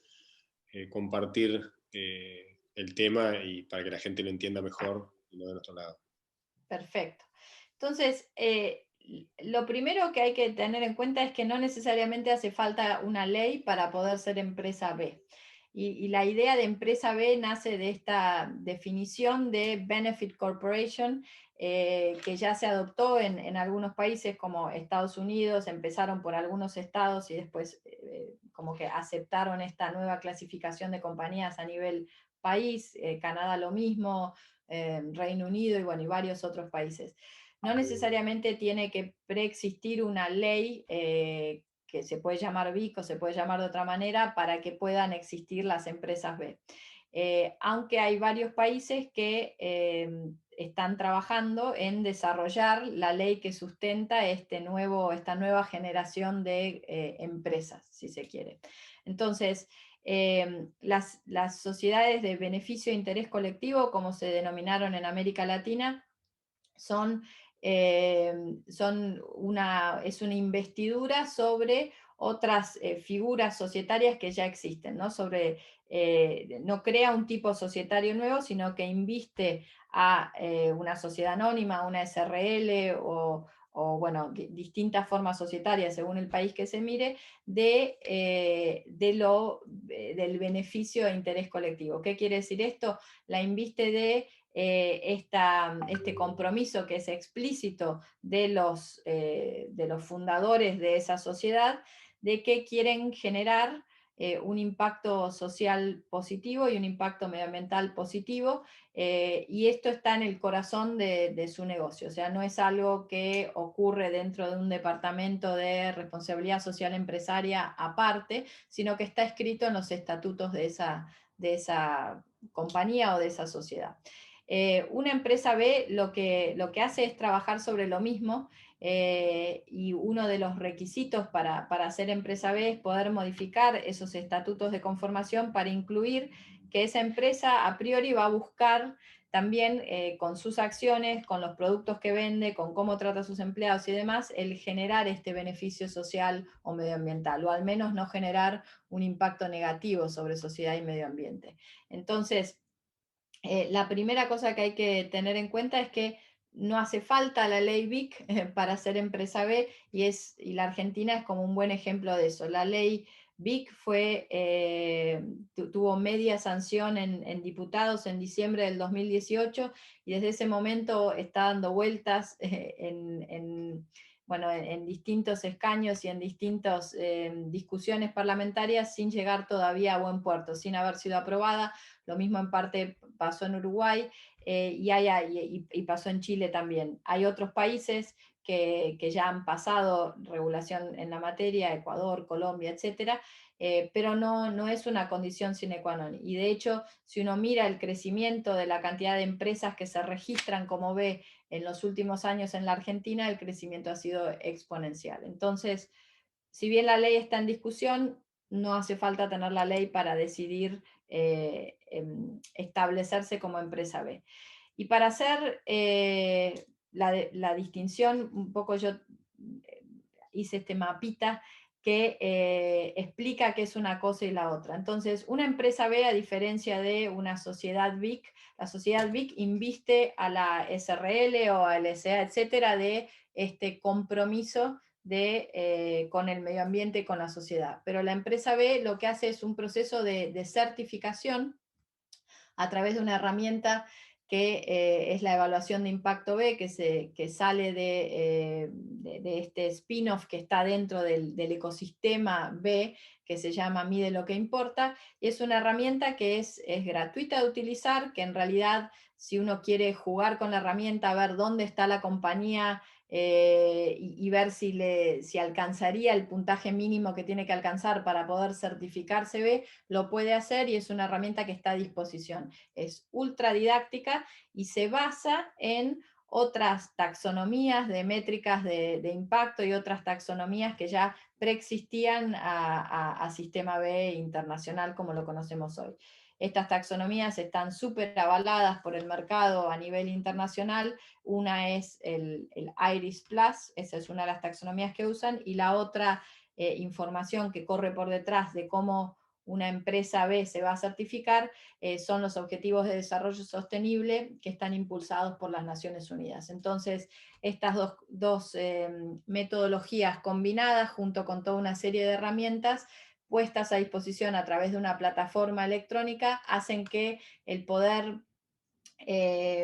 compartir el tema y para que la gente lo entienda mejor y no de nuestro lado. Perfecto. Entonces, lo primero que hay que tener en cuenta es que no necesariamente hace falta una ley para poder ser empresa B. Y la idea de empresa B nace de esta definición de Benefit Corporation, que ya se adoptó en algunos países como Estados Unidos. Empezaron por algunos estados y después como que aceptaron esta nueva clasificación de compañías a nivel país. Canadá lo mismo, Reino Unido y varios otros países. No necesariamente tiene que preexistir una ley que se puede llamar BIC o se puede llamar de otra manera para que puedan existir las empresas B. Aunque hay varios países que están trabajando en desarrollar la ley que sustenta esta nueva generación de empresas, si se quiere. Entonces, las sociedades de beneficio e interés colectivo, como se denominaron en América Latina, es una investidura sobre otras figuras societarias que ya existen, ¿no? No crea un tipo societario nuevo, sino que inviste a una sociedad anónima, una SRL o bueno, distintas formas societarias según el país que se mire, del beneficio e interés colectivo. ¿Qué quiere decir esto? La inviste de este compromiso que es explícito de los fundadores de esa sociedad, de que quieren generar un impacto social positivo y un impacto medioambiental positivo, y esto está en el corazón de su negocio. O sea, no es algo que ocurre dentro de un departamento de responsabilidad social empresaria aparte, sino que está escrito en los estatutos de esa compañía o de esa sociedad. Una empresa B lo que hace es trabajar sobre lo mismo, y uno de los requisitos para ser empresa B es poder modificar esos estatutos de conformación para incluir que esa empresa a priori va a buscar también con sus acciones, con los productos que vende, con cómo trata a sus empleados y demás, el generar este beneficio social o medioambiental, o al menos no generar un impacto negativo sobre sociedad y medio ambiente. Entonces, la primera cosa que hay que tener en cuenta es que no hace falta la ley BIC para ser empresa B, y la Argentina es como un buen ejemplo de eso. La ley BIC tuvo media sanción en diputados en diciembre del 2018, y desde ese momento está dando vueltas en distintos escaños y en distintas discusiones parlamentarias sin llegar todavía a buen puerto, sin haber sido aprobada. Lo mismo en parte pasó en Uruguay, y pasó en Chile también. Hay otros países que ya han pasado regulación en la materia, Ecuador, Colombia, etcétera, pero no es una condición sine qua non. Y de hecho, si uno mira el crecimiento de la cantidad de empresas que se registran como B en los últimos años en la Argentina, el crecimiento ha sido exponencial. Entonces, si bien la ley está en discusión, no hace falta tener la ley para decidir establecerse como empresa B. Y para hacer la distinción, un poco yo hice este mapita que explica qué es una cosa y la otra. Entonces, una empresa B, a diferencia de una sociedad BIC, la sociedad BIC inviste a la SRL o a la SA, etcétera, de este compromiso con el medio ambiente y con la sociedad. Pero la empresa B lo que hace es un proceso de certificación a través de una herramienta que es la evaluación de impacto B, que sale de este spin-off que está dentro del ecosistema B, que se llama Mide lo que importa, y es una herramienta que es gratuita de utilizar, que en realidad, si uno quiere jugar con la herramienta, ver dónde está la compañía, y ver si alcanzaría el puntaje mínimo que tiene que alcanzar para poder certificarse B, lo puede hacer, y es una herramienta que está a disposición. Es ultra didáctica y se basa en otras taxonomías de métricas de impacto y otras taxonomías que ya preexistían a Sistema B internacional como lo conocemos hoy. Estas taxonomías están súper avaladas por el mercado a nivel internacional. Una es el IRIS Plus, esa es una de las taxonomías que usan, y la otra información que corre por detrás de cómo una empresa B se va a certificar, son los Objetivos de Desarrollo Sostenible que están impulsados por las Naciones Unidas. Entonces, estas dos metodologías combinadas, junto con toda una serie de herramientas puestas a disposición a través de una plataforma electrónica, hacen que el poder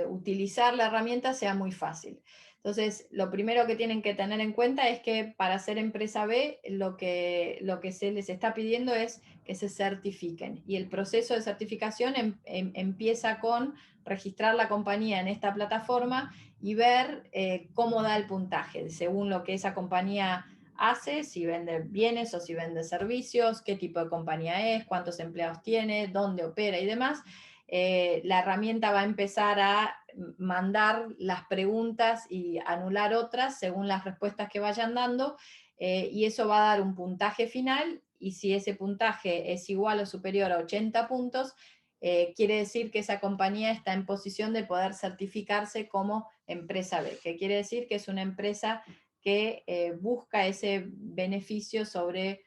utilizar la herramienta sea muy fácil. Entonces, lo primero que tienen que tener en cuenta es que para ser empresa B, lo que se les está pidiendo es que se certifiquen. Y el proceso de certificación empieza con registrar la compañía en esta plataforma y ver cómo da el puntaje, según lo que esa compañía hace, si vende bienes o si vende servicios, qué tipo de compañía es, cuántos empleados tiene, dónde opera y demás. la herramienta va a empezar a mandar las preguntas y anular otras según las respuestas que vayan dando, y eso va a dar un puntaje final, y si ese puntaje es igual o superior a 80 puntos, quiere decir que esa compañía está en posición de poder certificarse como empresa B, que quiere decir que es una empresa que busca ese beneficio sobre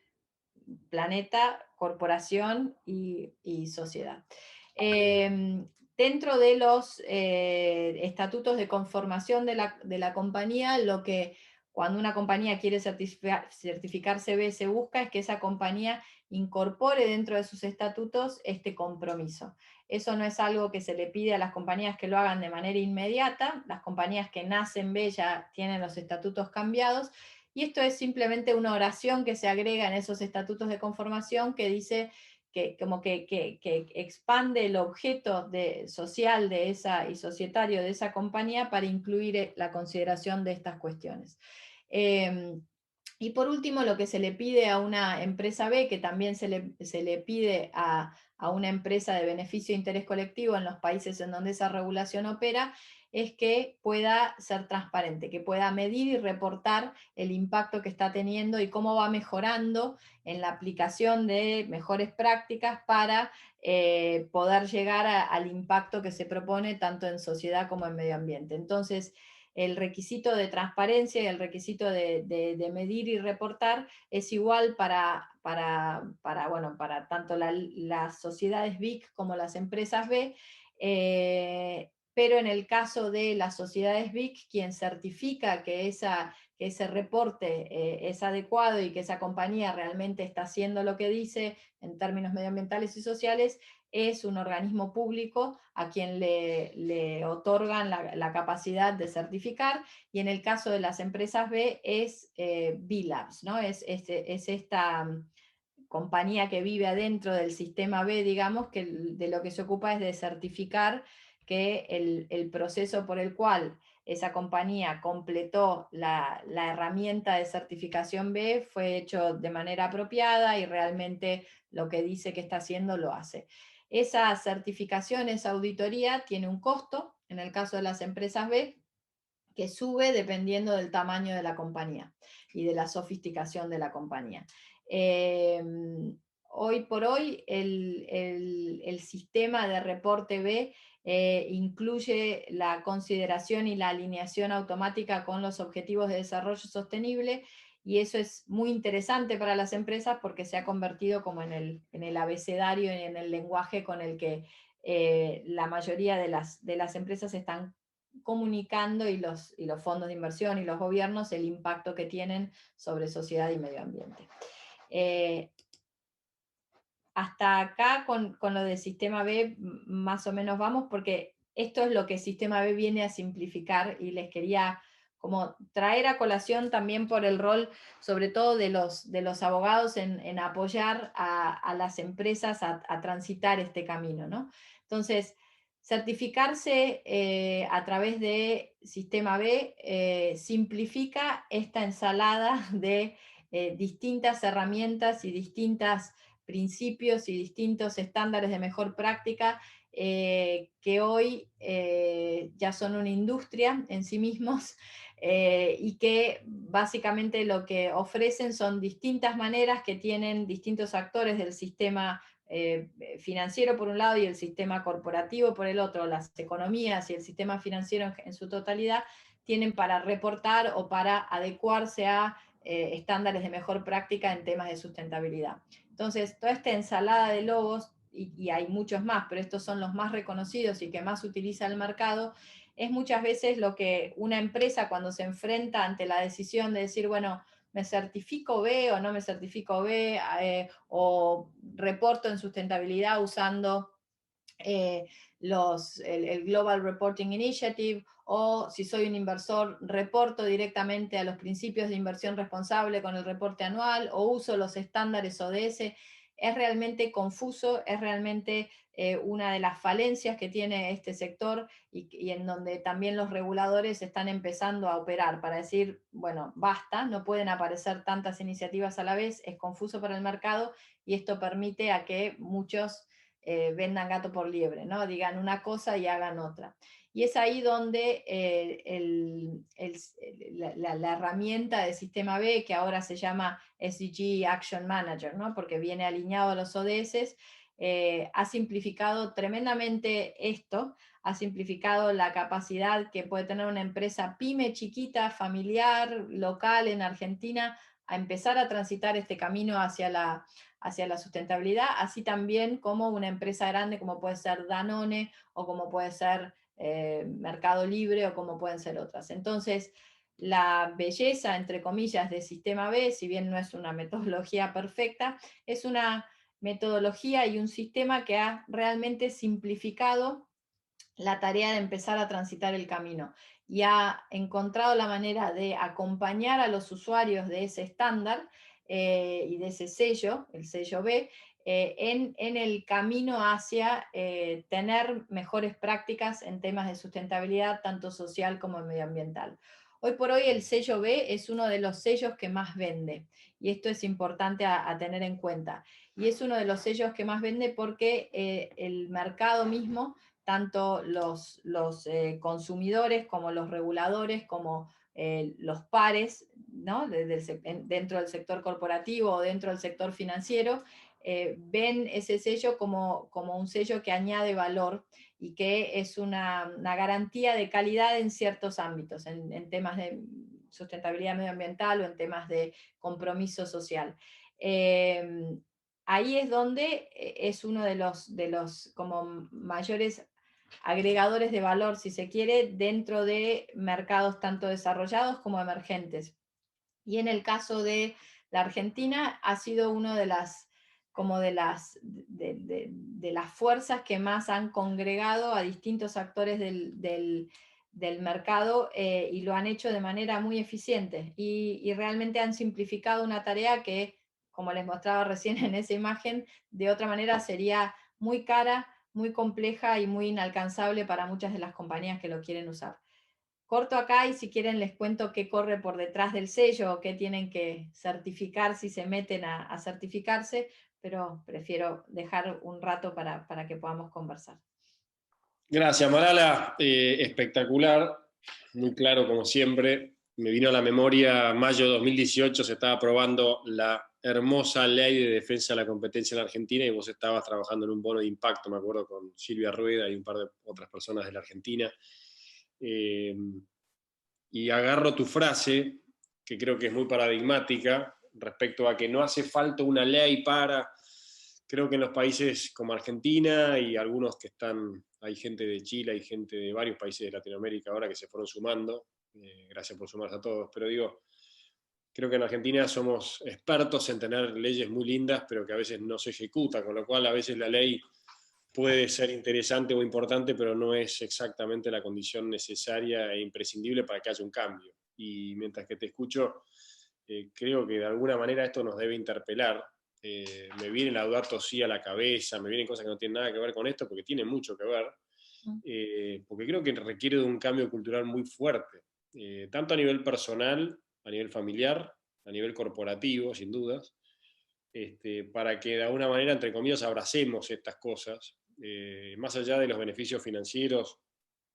planeta, corporación y sociedad. Dentro de los estatutos de conformación de la compañía, cuando una compañía quiere certificarse B, se busca es que esa compañía incorpore dentro de sus estatutos este compromiso. Eso no es algo que se le pide a las compañías que lo hagan de manera inmediata. Las compañías que nacen B ya tienen los estatutos cambiados, y esto es simplemente una oración que se agrega en esos estatutos de conformación que dice que expande el objeto social de y societario de esa compañía para incluir la consideración de estas cuestiones. Y por último, lo que se le pide a una empresa B, que también se le pide a una empresa de beneficio e interés colectivo en los países en donde esa regulación opera, es que pueda ser transparente, que pueda medir y reportar el impacto que está teniendo y cómo va mejorando en la aplicación de mejores prácticas para poder llegar al impacto que se propone tanto en sociedad como en medio ambiente. Entonces, el requisito de transparencia y el requisito de medir y reportar es igual para tanto las sociedades BIC como las empresas B, pero en el caso de las sociedades BIC, quien certifica que ese reporte es adecuado y que esa compañía realmente está haciendo lo que dice en términos medioambientales y sociales, es un organismo público a quien le otorgan la capacidad de certificar, y en el caso de las empresas B es B-Labs, ¿no? Es esta compañía que vive adentro del sistema B, digamos, que de lo que se ocupa es de certificar que el proceso por el cual esa compañía completó la herramienta de certificación B fue hecho de manera apropiada y realmente lo que dice que está haciendo lo hace. Esa certificación, esa auditoría tiene un costo, en el caso de las empresas B, que sube dependiendo del tamaño de la compañía y de la sofisticación de la compañía. Hoy por hoy el sistema de reporte B incluye la consideración y la alineación automática con los objetivos de desarrollo sostenible, y eso es muy interesante para las empresas porque se ha convertido como en el abecedario y en el lenguaje con el que la mayoría de las empresas están comunicando, y los fondos de inversión y los gobiernos, el impacto que tienen sobre sociedad y medio ambiente. Hasta acá con lo del sistema B más o menos vamos, porque esto es lo que el sistema B viene a simplificar, y les quería como traer a colación también por el rol, sobre todo de los abogados, en apoyar a las empresas a transitar este camino, ¿no? Entonces, certificarse a través de sistema B simplifica esta ensalada de distintas herramientas y distintas principios y distintos estándares de mejor práctica que hoy ya son una industria en sí mismos, y que básicamente lo que ofrecen son distintas maneras que tienen distintos actores del sistema financiero por un lado y el sistema corporativo por el otro. Las economías y el sistema financiero en su totalidad tienen para reportar o para adecuarse a estándares de mejor práctica en temas de sustentabilidad. Entonces, toda esta ensalada de logos, y hay muchos más, pero estos son los más reconocidos y que más utiliza el mercado, es muchas veces lo que una empresa, cuando se enfrenta ante la decisión de decir, bueno, ¿me certifico B o no me certifico B? O reporto en sustentabilidad usando el Global Reporting Initiative, o si soy un inversor, reporto directamente a los principios de inversión responsable con el reporte anual, o uso los estándares ODS. Es realmente confuso, es realmente una de las falencias que tiene este sector, y en donde también los reguladores están empezando a operar para decir, bueno, basta, no pueden aparecer tantas iniciativas a la vez, es confuso para el mercado, y esto permite a que muchos vendan gato por liebre, ¿no? Digan una cosa y hagan otra. Y es ahí donde la herramienta de Sistema B, que ahora se llama SDG Action Manager, ¿no? Porque viene alineado a los ODS, ha simplificado tremendamente esto, ha simplificado la capacidad que puede tener una empresa pyme, chiquita, familiar, local en Argentina, a empezar a transitar este camino hacia la sustentabilidad, así también como una empresa grande como puede ser Danone o como puede ser Mercado Libre o como pueden ser otras. Entonces, la belleza, entre comillas, de Sistema B, si bien no es una metodología perfecta, es una metodología y un sistema que ha realmente simplificado la tarea de empezar a transitar el camino y ha encontrado la manera de acompañar a los usuarios de ese estándar y de ese sello, el sello B, en el camino hacia tener mejores prácticas en temas de sustentabilidad, tanto social como medioambiental. Hoy por hoy el sello B es uno de los sellos que más vende, y esto es importante a tener en cuenta. Y es uno de los sellos que más vende porque el mercado mismo, tanto los consumidores como los reguladores, como los pares, ¿no? Dentro del sector corporativo o dentro del sector financiero, ven ese sello como un sello que añade valor y que es una garantía de calidad en ciertos ámbitos, en temas de sustentabilidad medioambiental o en temas de compromiso social. Ahí es donde es uno de los como mayores agregadores de valor, si se quiere, dentro de mercados tanto desarrollados como emergentes. Y en el caso de la Argentina ha sido uno de las fuerzas que más han congregado a distintos actores del mercado y lo han hecho de manera muy eficiente y realmente han simplificado una tarea que, como les mostraba recién en esa imagen, de otra manera sería muy cara, muy compleja y muy inalcanzable para muchas de las compañías que lo quieren usar. Corto acá y si quieren les cuento qué corre por detrás del sello o qué tienen que certificar si se meten a certificarse, pero prefiero dejar un rato para que podamos conversar. Gracias, Malala. Espectacular, muy claro como siempre. Me vino a la memoria, mayo de 2018 se estaba aprobando la hermosa ley de defensa de la competencia en la Argentina y vos estabas trabajando en un bono de impacto, me acuerdo, con Silvia Rueda y un par de otras personas de la Argentina. Y agarro tu frase, que creo que es muy paradigmática, respecto a que no hace falta una ley para... Creo que en los países como Argentina y algunos que están, hay gente de Chile, hay gente de varios países de Latinoamérica ahora que se fueron sumando, gracias por sumarse a todos, pero digo, creo que en Argentina somos expertos en tener leyes muy lindas, pero que a veces no se ejecutan, con lo cual a veces la ley puede ser interesante o importante, pero no es exactamente la condición necesaria e imprescindible para que haya un cambio. Y mientras que te escucho, creo que de alguna manera esto nos debe interpelar. Me viene Laudato Si a la cabeza, me vienen cosas que no tienen nada que ver con esto, porque tiene mucho que ver, porque creo que requiere de un cambio cultural muy fuerte, tanto a nivel personal, a nivel familiar, a nivel corporativo, sin dudas, para que de alguna manera, entre comillas, abracemos estas cosas, más allá de los beneficios financieros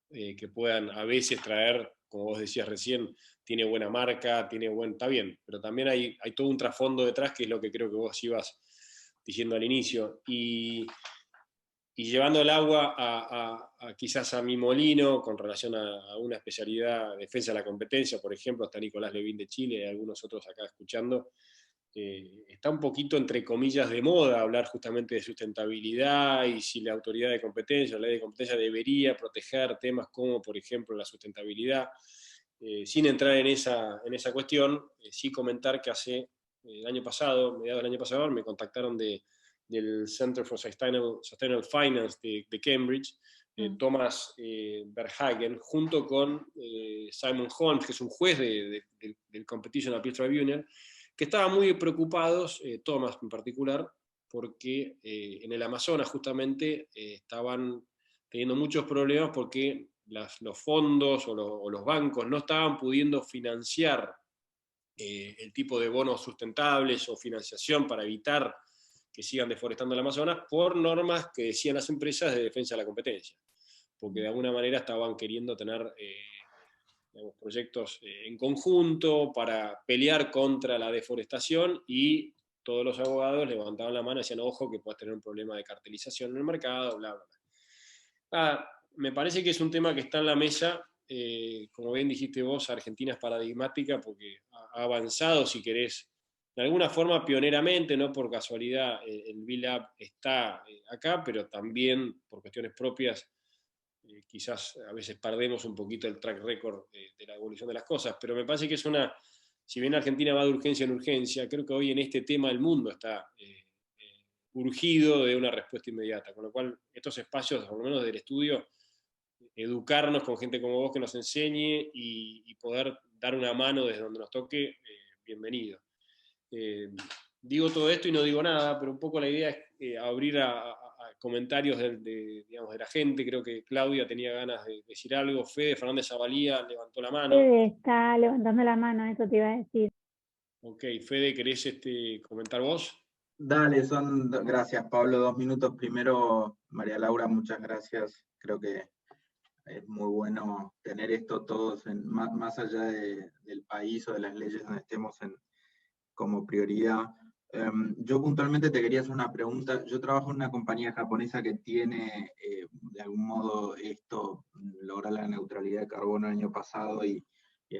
que puedan a veces traer, como vos decías recién, tiene buena marca, está bien, pero también hay todo un trasfondo detrás que es lo que creo que vos ibas diciendo al inicio. Y llevando el agua quizás a mi molino con relación a una especialidad de defensa de la competencia, por ejemplo, está Nicolás Levín de Chile y algunos otros acá escuchando, está un poquito entre comillas de moda hablar justamente de sustentabilidad y si la autoridad de competencia, la ley de competencia debería proteger temas como por ejemplo la sustentabilidad. Sin entrar en esa cuestión, sí comentar que el año pasado, mediados del año pasado, me contactaron del Center for Sustainable Finance de Cambridge, Thomas Verhagen, junto con Simon Holmes, que es un juez del Competition Appeal Tribunal, que estaban muy preocupados, Thomas en particular, porque en el Amazonas justamente estaban teniendo muchos problemas porque los fondos o los bancos no estaban pudiendo financiar el tipo de bonos sustentables o financiación para evitar que sigan deforestando el Amazonas por normas que decían las empresas de defensa de la competencia, porque de alguna manera estaban queriendo tener digamos, proyectos en conjunto para pelear contra la deforestación, y todos los abogados levantaban la mano y decían, ojo, que puedes tener un problema de cartelización en el mercado, bla, bla, bla. Me parece que es un tema que está en la mesa. Como bien dijiste vos, Argentina es paradigmática porque ha avanzado, si querés, de alguna forma pioneramente, no por casualidad el BILAB está acá, pero también por cuestiones propias. Quizás a veces perdemos un poquito el track record de la evolución de las cosas, pero me parece que es una, si bien Argentina va de urgencia en urgencia, creo que hoy en este tema el mundo está urgido de una respuesta inmediata, con lo cual estos espacios, por lo menos del estudio, educarnos con gente como vos que nos enseñe y poder dar una mano desde donde nos toque, bienvenido. Digo todo esto y no digo nada, pero un poco la idea es abrir a comentarios digamos, de la gente. Creo que Claudia tenía ganas de decir algo. Fede Fernández Zavalía levantó la mano. Fede está levantando la mano, eso te iba a decir. Ok, Fede, ¿querés comentar vos? Dale, gracias Pablo, 2 minutos. Primero, María Laura, muchas gracias. Creo que es muy bueno tener esto todos, más allá del país o de las leyes donde estemos como prioridad. Yo puntualmente te quería hacer una pregunta. Yo trabajo en una compañía japonesa que tiene, de algún modo, lograr la neutralidad de carbono el año pasado y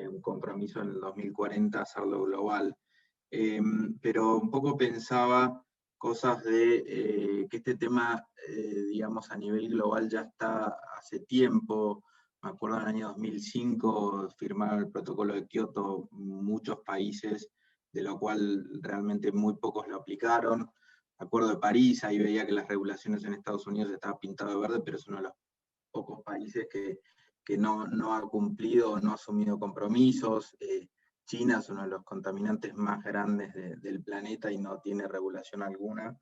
un compromiso en el 2040 hacerlo global. Pero un poco pensaba cosas de que este tema, digamos, a nivel global ya está hace tiempo. Me acuerdo en el año 2005 firmaron el protocolo de Kioto muchos países, de lo cual realmente muy pocos lo aplicaron. Me acuerdo de París, ahí veía que las regulaciones en Estados Unidos estaban pintadas de verde, pero es uno de los pocos países que no ha cumplido, no ha asumido compromisos. China es uno de los contaminantes más grandes del planeta y no tiene regulación alguna.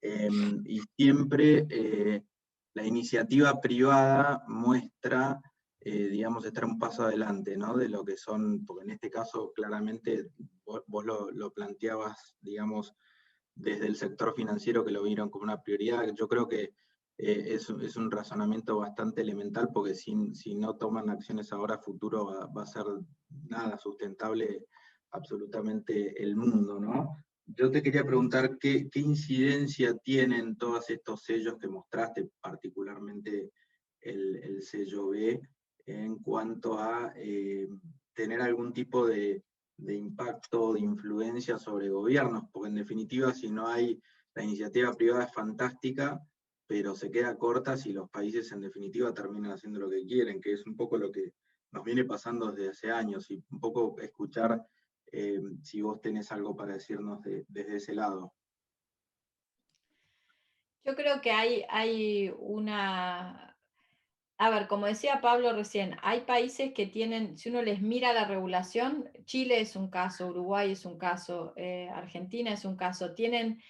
Y siempre la iniciativa privada muestra, digamos, estar un paso adelante, ¿no? De lo que son, porque en este caso claramente vos lo planteabas, digamos, desde el sector financiero, que lo vieron como una prioridad. Yo creo que es un razonamiento bastante elemental, porque si no toman acciones ahora, a futuro va a ser nada sustentable absolutamente el mundo, ¿no? Yo te quería preguntar qué incidencia tienen todos estos sellos que mostraste, particularmente el sello B, en cuanto a tener algún tipo de impacto, de influencia sobre gobiernos, porque en definitiva, si no hay, la iniciativa privada es fantástica, pero se queda corta si los países en definitiva terminan haciendo lo que quieren, que es un poco lo que nos viene pasando desde hace años, y un poco escuchar si vos tenés algo para decirnos desde ese lado. Yo creo que hay una... A ver, como decía Pablo recién, hay países que tienen, si uno les mira la regulación, Chile es un caso, Uruguay es un caso, Argentina es un caso, tienen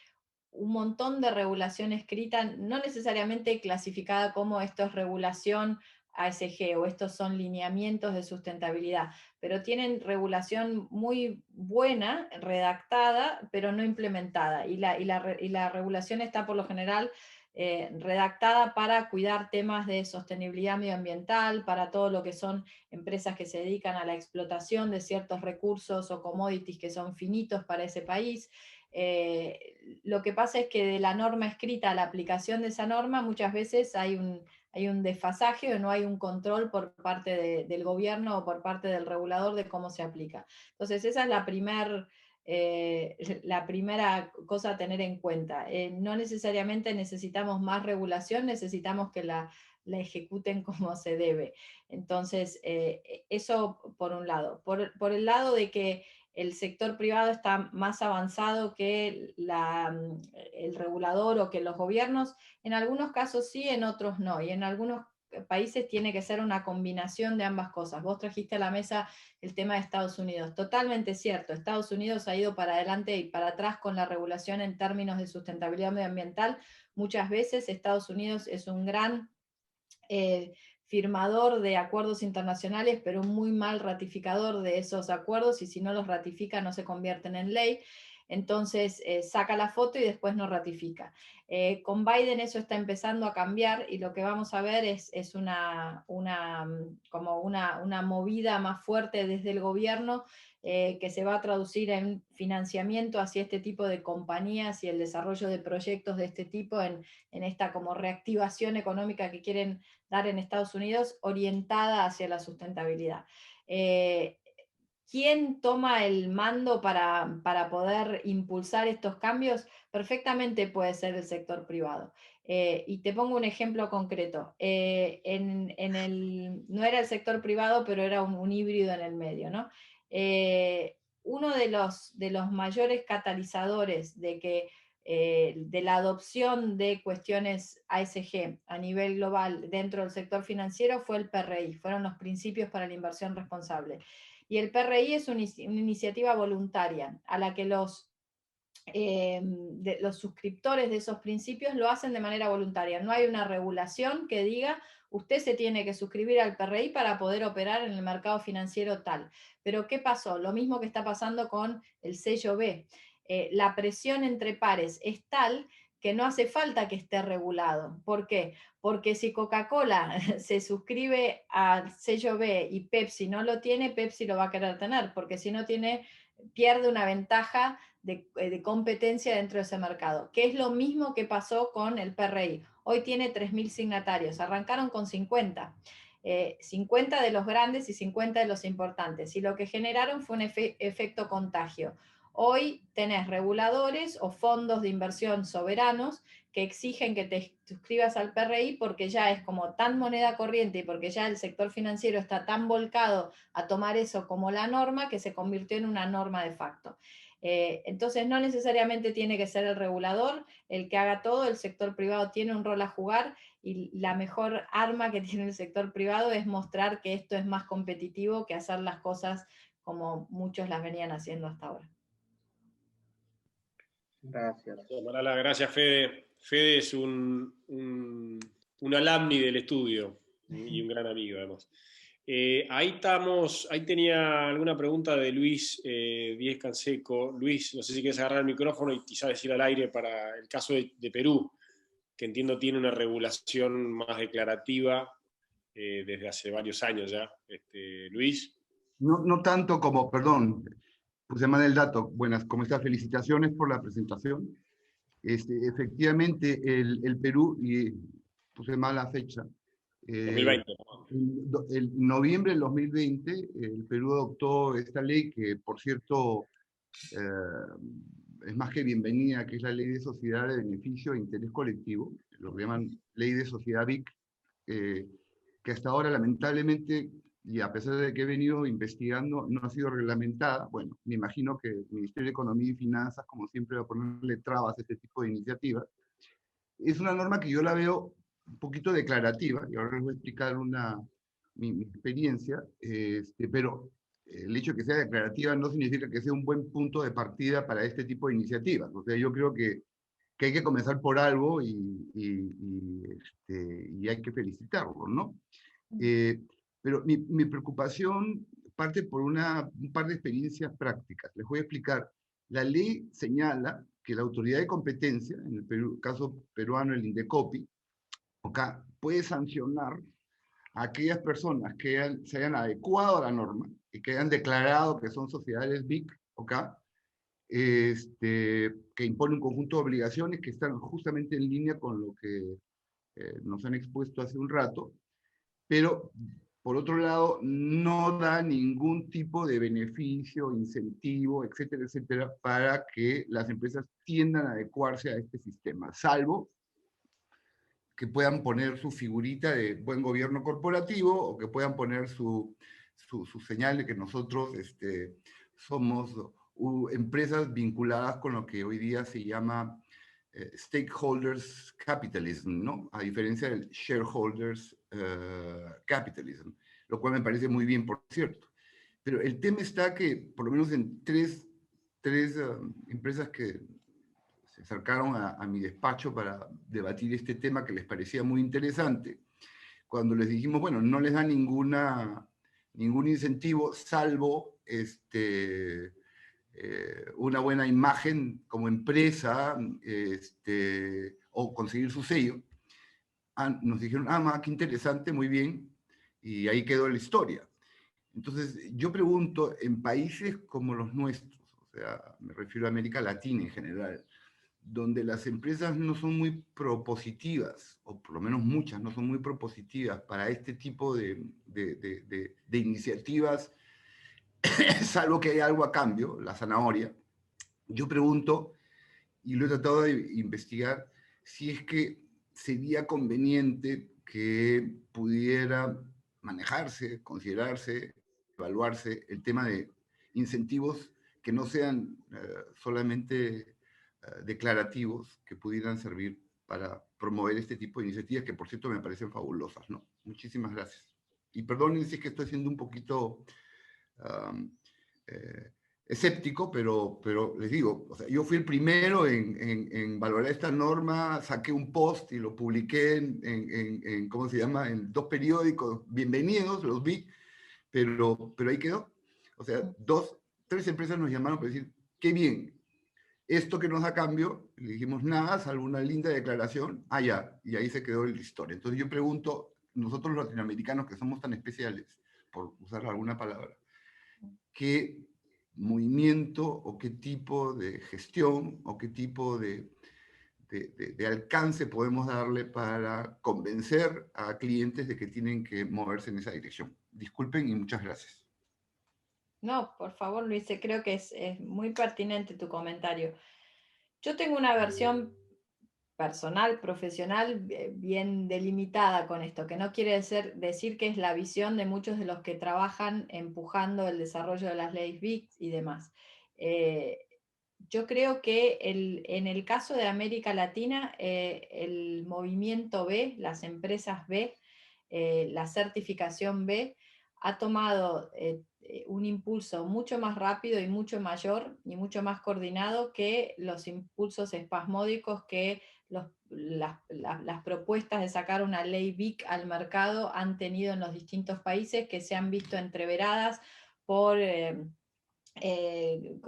un montón de regulación escrita, no necesariamente clasificada como esto es regulación ASG o estos son lineamientos de sustentabilidad, pero tienen regulación muy buena, redactada, pero no implementada. Y la regulación está por lo general redactada para cuidar temas de sostenibilidad medioambiental, para todo lo que son empresas que se dedican a la explotación de ciertos recursos o commodities que son finitos para ese país. Lo que pasa es que de la norma escrita a la aplicación de esa norma muchas veces hay un desfasaje o no hay un control por parte del gobierno o por parte del regulador de cómo se aplica. Entonces esa es la primera cosa a tener en cuenta. No necesariamente necesitamos más regulación, necesitamos que la ejecuten como se debe. Entonces, eso por un lado. Por el lado de que el sector privado está más avanzado que el regulador o que los gobiernos, en algunos casos sí, en otros no, y en algunos países tiene que ser una combinación de ambas cosas. Vos trajiste a la mesa el tema de Estados Unidos, totalmente cierto, Estados Unidos ha ido para adelante y para atrás con la regulación en términos de sustentabilidad medioambiental. Muchas veces Estados Unidos es un gran firmador de acuerdos internacionales, pero un muy mal ratificador de esos acuerdos, y si no los ratifica no se convierten en ley. entonces saca la foto y después no ratifica. Con Biden eso está empezando a cambiar y lo que vamos a ver es como una movida más fuerte desde el gobierno que se va a traducir en financiamiento hacia este tipo de compañías y el desarrollo de proyectos de este tipo en esta como reactivación económica que quieren dar en Estados Unidos orientada hacia la sustentabilidad. ¿Quién toma el mando para poder impulsar estos cambios? Perfectamente puede ser el sector privado. Y te pongo un ejemplo concreto. No era el sector privado, pero era un híbrido en el medio, ¿no? Uno de los mayores catalizadores de la adopción de cuestiones ASG a nivel global dentro del sector financiero fue el PRI, fueron los principios para la inversión responsable. Y el PRI es una iniciativa voluntaria a la que los suscriptores de esos principios lo hacen de manera voluntaria. No hay una regulación que diga usted se tiene que suscribir al PRI para poder operar en el mercado financiero tal. Pero ¿qué pasó? Lo mismo que está pasando con el sello B. La presión entre pares es tal que no hace falta que esté regulado. ¿Por qué? Porque si Coca-Cola se suscribe al sello B y Pepsi no lo tiene, Pepsi lo va a querer tener, porque si no tiene, pierde una ventaja de competencia dentro de ese mercado, que es lo mismo que pasó con el PRI. Hoy tiene 3.000 signatarios, arrancaron con 50. 50 de los grandes y 50 de los importantes, y lo que generaron fue un efecto contagio. Hoy tenés reguladores o fondos de inversión soberanos que exigen que te suscribas al PRI porque ya es como tan moneda corriente y porque ya el sector financiero está tan volcado a tomar eso como la norma que se convirtió en una norma de facto. Entonces no necesariamente tiene que ser el regulador el que haga todo, el sector privado tiene un rol a jugar y la mejor arma que tiene el sector privado es mostrar que esto es más competitivo que hacer las cosas como muchos las venían haciendo hasta ahora. Gracias. Gracias, Fede. Fede es un alumni del estudio y un gran amigo, además. Ahí tenía alguna pregunta de Luis Díez Canseco. Luis, no sé si quieres agarrar el micrófono y quizás decir al aire para el caso de Perú, que entiendo tiene una regulación más declarativa desde hace varios años ya. Luis. No tanto como, perdón, puse mal el dato. Buenas, ¿cómo estás? Felicitaciones por la presentación. Efectivamente, el Perú, y puse mal la fecha, 2020. En noviembre del 2020, el Perú adoptó esta ley que, por cierto, es más que bienvenida, que es la Ley de Sociedad de Beneficio e Interés Colectivo, lo que llaman Ley de Sociedad BIC, que hasta ahora, lamentablemente, y a pesar de que he venido investigando, no ha sido reglamentada. Bueno, me imagino que el Ministerio de Economía y Finanzas, como siempre, va a ponerle trabas a este tipo de iniciativas. Es una norma que yo la veo un poquito declarativa, y ahora les voy a explicar mi experiencia, pero el hecho de que sea declarativa no significa que sea un buen punto de partida para este tipo de iniciativas. O sea, yo creo que hay que comenzar por algo y hay que felicitarlo, ¿no? Pero mi preocupación parte por un par de experiencias prácticas. Les voy a explicar. La ley señala que la autoridad de competencia, en el caso peruano el INDECOPI, acá puede sancionar a aquellas personas que se hayan adecuado a la norma y que hayan declarado que son sociedades BIC, que impone un conjunto de obligaciones que están justamente en línea con lo que nos han expuesto hace un rato, pero por otro lado no da ningún tipo de beneficio, incentivo, etcétera, etcétera, para que las empresas tiendan a adecuarse a este sistema, salvo que puedan poner su figurita de buen gobierno corporativo o que puedan poner su señal de que nosotros somos empresas vinculadas con lo que hoy día se llama stakeholders capitalism, ¿no? A diferencia del shareholders capitalism, lo cual me parece muy bien, por cierto. Pero el tema está que, por lo menos en tres empresas que se acercaron a mi despacho para debatir este tema que les parecía muy interesante, cuando les dijimos, bueno, no les da ningún incentivo, salvo una buena imagen como empresa, o conseguir su sello, nos dijeron, qué interesante, muy bien, y ahí quedó la historia. Entonces, yo pregunto, en países como los nuestros, o sea, me refiero a América Latina en general, donde las empresas no son muy propositivas, o por lo menos muchas no son muy propositivas para este tipo de iniciativas, salvo que haya algo a cambio, la zanahoria, yo pregunto, y lo he tratado de investigar, si es que sería conveniente que pudiera manejarse, considerarse, evaluarse el tema de incentivos que no sean solamente declarativos, que pudieran servir para promover este tipo de iniciativas que, por cierto, me parecen fabulosas, ¿no? Muchísimas gracias. Y perdonen si es que estoy siendo un poquito escéptico, pero les digo, o sea, yo fui el primero en valorar esta norma, saqué un post y lo publiqué en ¿cómo se llama?, en 2 periódicos, bienvenidos, los vi, pero ahí quedó. O sea, 3 empresas nos llamaron para decir, qué bien, esto que nos da cambio, le dijimos nada, salvo una linda declaración, ya, y ahí se quedó la historia. Entonces yo pregunto, nosotros los latinoamericanos que somos tan especiales, por usar alguna palabra, ¿qué movimiento o qué tipo de gestión o qué tipo de alcance podemos darle para convencer a clientes de que tienen que moverse en esa dirección? Disculpen y muchas gracias. No, por favor, Luis, creo que es muy pertinente tu comentario. Yo tengo una versión personal, profesional, bien delimitada con esto, que no quiere decir que es la visión de muchos de los que trabajan empujando el desarrollo de las leyes BIC y demás. Yo creo que en el caso de América Latina, el movimiento B, las empresas B, la certificación B, ha tomado un impulso mucho más rápido y mucho mayor y mucho más coordinado que los impulsos espasmódicos que las propuestas de sacar una ley BIC al mercado han tenido en los distintos países, que se han visto entreveradas por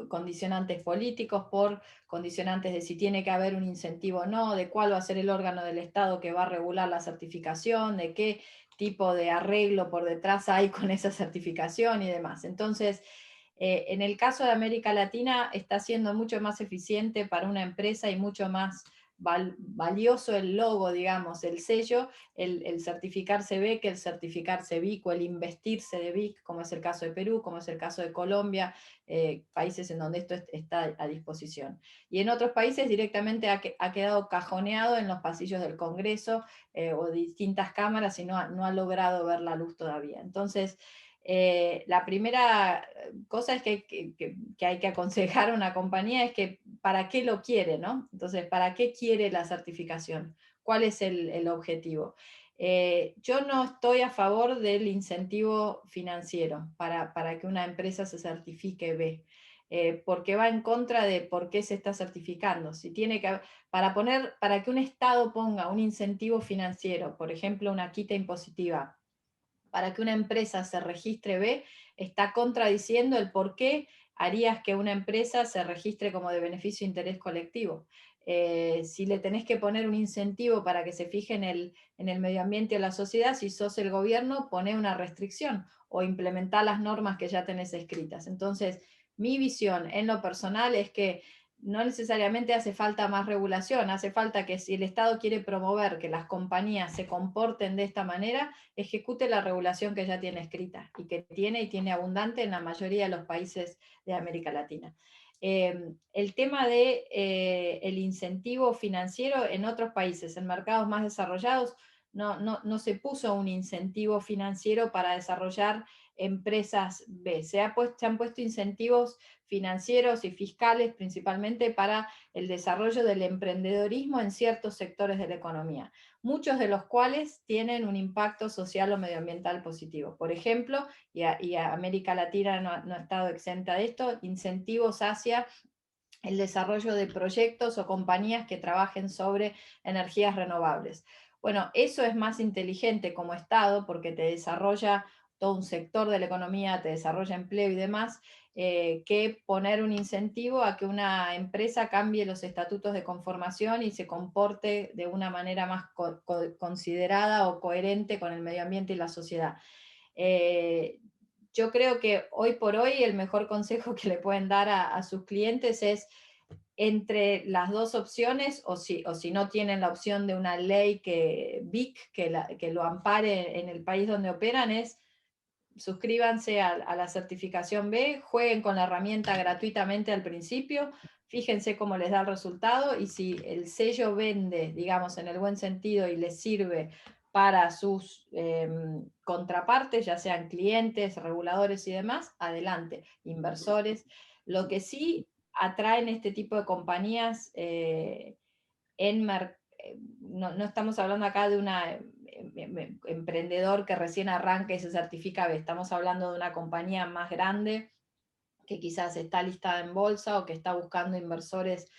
condicionantes políticos, por condicionantes de si tiene que haber un incentivo o no, de cuál va a ser el órgano del Estado que va a regular la certificación, de qué tipo de arreglo por detrás hay con esa certificación y demás. Entonces, en el caso de América Latina está siendo mucho más eficiente para una empresa y mucho más valioso el logo, digamos, el sello, el certificarse B que el certificarse BIC o el investirse de BIC, como es el caso de Perú, como es el caso de Colombia, países en donde esto está a disposición. Y en otros países directamente ha quedado cajoneado en los pasillos del Congreso o de distintas cámaras y no ha logrado ver la luz todavía. Entonces, la primera cosa es que hay que aconsejar a una compañía es que para qué lo quiere, ¿no? Entonces, ¿para qué quiere la certificación? ¿Cuál es el objetivo? Yo no estoy a favor del incentivo financiero para que una empresa se certifique B, porque va en contra de por qué se está certificando. Si tiene que, para que un Estado ponga un incentivo financiero, por ejemplo, una quita impositiva, para que una empresa se registre B, está contradiciendo el por qué harías que una empresa se registre como de beneficio e interés colectivo. Si le tenés que poner un incentivo para que se fije en el medio ambiente o la sociedad, si sos el gobierno, pone una restricción o implementar las normas que ya tenés escritas. Entonces, mi visión en lo personal es que no necesariamente hace falta más regulación, hace falta que si el Estado quiere promover que las compañías se comporten de esta manera, ejecute la regulación que ya tiene escrita y que tiene abundante en la mayoría de los países de América Latina. El tema de el incentivo financiero en otros países, en mercados más desarrollados, no se puso un incentivo financiero para desarrollar empresas B. Se han puesto incentivos financieros y fiscales principalmente para el desarrollo del emprendedorismo en ciertos sectores de la economía, muchos de los cuales tienen un impacto social o medioambiental positivo. Por ejemplo, y América Latina no ha estado exenta de esto, incentivos hacia el desarrollo de proyectos o compañías que trabajen sobre energías renovables. Bueno, eso es más inteligente como Estado porque te desarrolla todo un sector de la economía, te desarrolla empleo y demás, que poner un incentivo a que una empresa cambie los estatutos de conformación y se comporte de una manera más considerada o coherente con el medio ambiente y la sociedad. Yo creo que hoy por hoy el mejor consejo que le pueden dar a sus clientes es, entre las dos opciones, o si no tienen la opción de una ley BIC que lo ampare en el país donde operan, es suscríbanse a la certificación B, jueguen con la herramienta gratuitamente al principio, fíjense cómo les da el resultado, y si el sello vende, digamos, en el buen sentido, y les sirve para sus contrapartes, ya sean clientes, reguladores y demás, adelante, inversores. Lo que sí atraen este tipo de compañías no estamos hablando acá de una emprendedor que recién arranca y se certifica B, estamos hablando de una compañía más grande que quizás está listada en bolsa o que está buscando inversores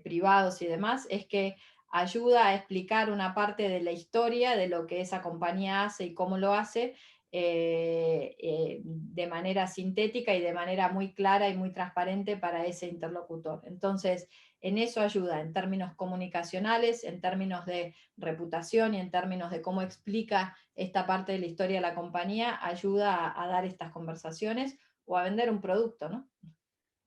privados y demás, es que ayuda a explicar una parte de la historia de lo que esa compañía hace y cómo lo hace, de manera sintética y de manera muy clara y muy transparente para ese interlocutor. Entonces, en eso ayuda, en términos comunicacionales, en términos de reputación y en términos de cómo explica esta parte de la historia de la compañía, ayuda a dar estas conversaciones o a vender un producto, ¿no?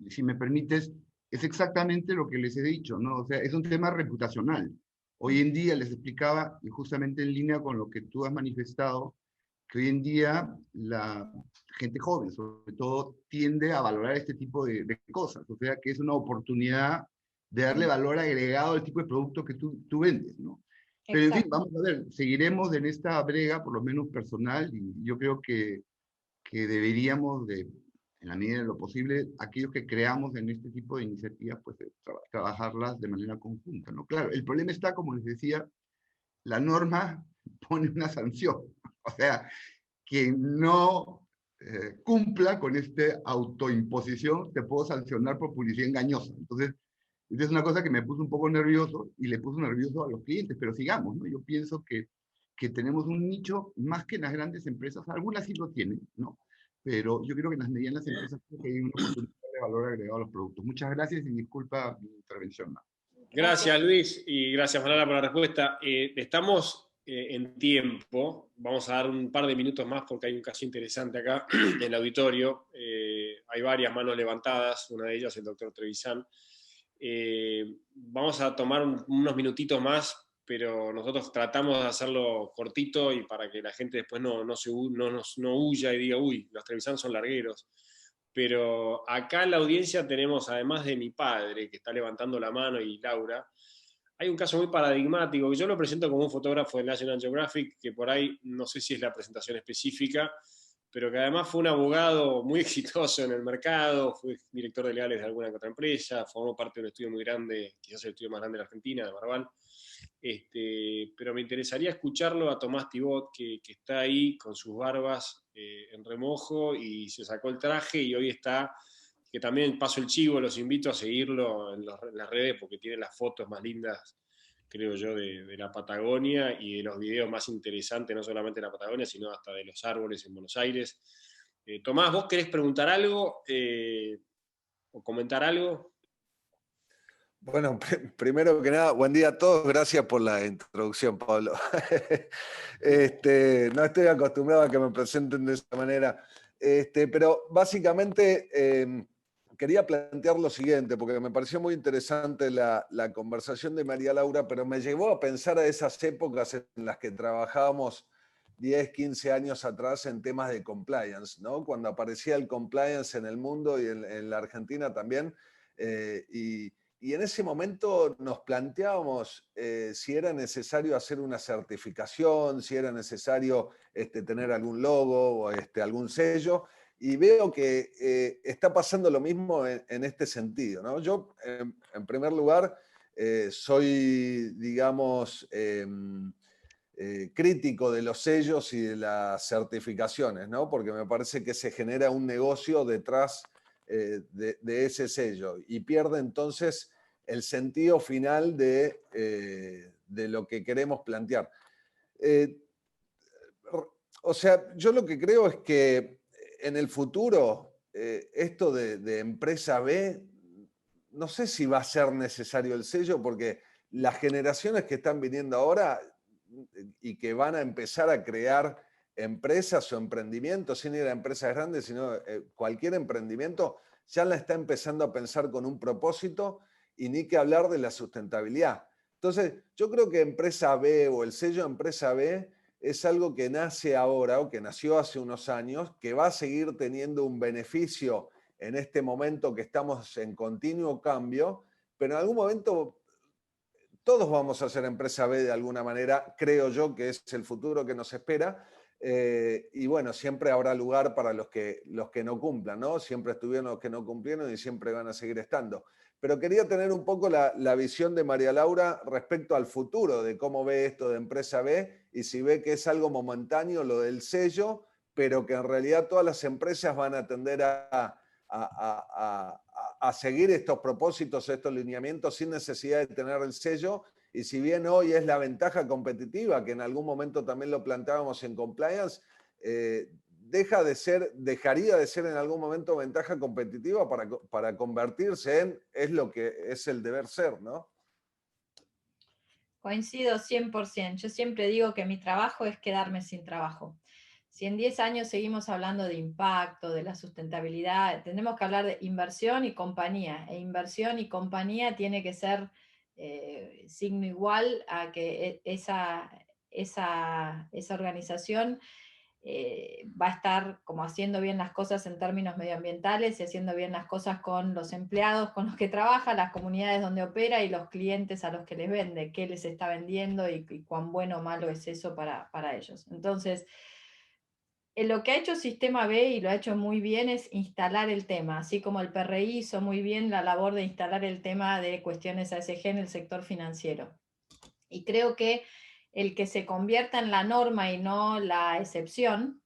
Si me permites, es exactamente lo que les he dicho, ¿no? O sea, es un tema reputacional. Hoy en día les explicaba, y justamente en línea con lo que tú has manifestado, que hoy en día la gente joven, sobre todo, tiende a valorar este tipo de cosas. O sea, que es una oportunidad de darle valor agregado al tipo de producto que tú vendes, ¿no? Pero en fin, vamos a ver, seguiremos en esta brega, por lo menos personal, y yo creo que deberíamos de, en la medida de lo posible, aquellos que creamos en este tipo de iniciativas, pues trabajarlas de manera conjunta, ¿no? Claro, el problema está, como les decía, la norma pone una sanción, o sea, quien no cumpla con esta autoimposición, te puedo sancionar por publicidad engañosa. Entonces, esa es una cosa que me puso un poco nervioso y le puso nervioso a los clientes, pero sigamos, ¿no? Yo pienso que tenemos un nicho más que en las grandes empresas, algunas sí lo tienen, ¿no? Pero yo creo que en las medianas empresas creo que hay una oportunidad de valor agregado a los productos. Muchas gracias y disculpa mi intervención. Gracias, Luis, y gracias, Manala, por la respuesta. Estamos en tiempo, vamos a dar un par de minutos más porque hay un caso interesante acá en el auditorio. Hay varias manos levantadas, una de ellas el doctor Trevisan. Vamos a tomar unos minutitos más, pero nosotros tratamos de hacerlo cortito y para que la gente después no huya y diga, uy, los Trevisan son largueros. Pero acá en la audiencia tenemos, además de mi padre, que está levantando la mano, y Laura, hay un caso muy paradigmático, que yo lo presento como un fotógrafo de National Geographic, que por ahí no sé si es la presentación específica, pero que además fue un abogado muy exitoso en el mercado, fue director de legales de alguna que otra empresa, formó parte de un estudio muy grande, quizás el estudio más grande de la Argentina, de Marval. Pero me interesaría escucharlo a Tomás Thibot, que está ahí con sus barbas en remojo y se sacó el traje y hoy está, que también paso el chivo, los invito a seguirlo en las redes porque tiene las fotos más lindas, creo yo, de la Patagonia y de los videos más interesantes, no solamente de la Patagonia, sino hasta de los árboles en Buenos Aires. Tomás, ¿vos querés preguntar algo o comentar algo? Bueno, primero que nada, buen día a todos, gracias por la introducción, Pablo. No estoy acostumbrado a que me presenten de esa manera, pero básicamente quería plantear lo siguiente, porque me pareció muy interesante la conversación de María Laura, pero me llevó a pensar a esas épocas en las que trabajábamos 10, 15 años atrás en temas de compliance, ¿no? Cuando aparecía el compliance en el mundo y en la Argentina también, y en ese momento nos planteábamos si era necesario hacer una certificación, si era necesario tener algún logo o algún sello, y veo que está pasando lo mismo en este sentido, ¿no? Yo, en primer lugar, soy, digamos, crítico de los sellos y de las certificaciones, ¿no? Porque me parece que se genera un negocio detrás de ese sello y pierde entonces el sentido final de lo que queremos plantear. O sea, yo lo que creo es que en el futuro esto de empresa B, no sé si va a ser necesario el sello, porque las generaciones que están viniendo ahora y que van a empezar a crear empresas o emprendimientos, sin ir a empresas grandes, sino cualquier emprendimiento, ya la está empezando a pensar con un propósito y ni que hablar de la sustentabilidad. Entonces, yo creo que empresa B o el sello empresa B es algo que nace ahora o que nació hace unos años, que va a seguir teniendo un beneficio en este momento que estamos en continuo cambio, pero en algún momento todos vamos a ser empresa B de alguna manera, creo yo que es el futuro que nos espera. Y bueno, siempre habrá lugar para los que no cumplan, ¿no? Siempre estuvieron los que no cumplieron y siempre van a seguir estando. Pero quería tener un poco la visión de María Laura respecto al futuro, de cómo ve esto de empresa B y si ve que es algo momentáneo lo del sello, pero que en realidad todas las empresas van a tender a seguir estos propósitos, estos lineamientos sin necesidad de tener el sello. Y si bien hoy es la ventaja competitiva, que en algún momento también lo planteábamos en compliance, dejaría de ser en algún momento ventaja competitiva para convertirse en es lo que es el deber ser, ¿no? Coincido 100%. Yo siempre digo que mi trabajo es quedarme sin trabajo. Si en 10 años seguimos hablando de impacto, de la sustentabilidad, tenemos que hablar de inversión y compañía. E inversión y compañía tiene que ser signo igual a que esa organización va a estar como haciendo bien las cosas en términos medioambientales y haciendo bien las cosas con los empleados con los que trabaja, las comunidades donde opera y los clientes a los que les vende, qué les está vendiendo y cuán bueno o malo es eso para ellos. Entonces, lo que ha hecho Sistema B, y lo ha hecho muy bien, es instalar el tema, así como el PRI hizo muy bien la labor de instalar el tema de cuestiones ASG en el sector financiero. Y creo que el que se convierta en la norma y no la excepción,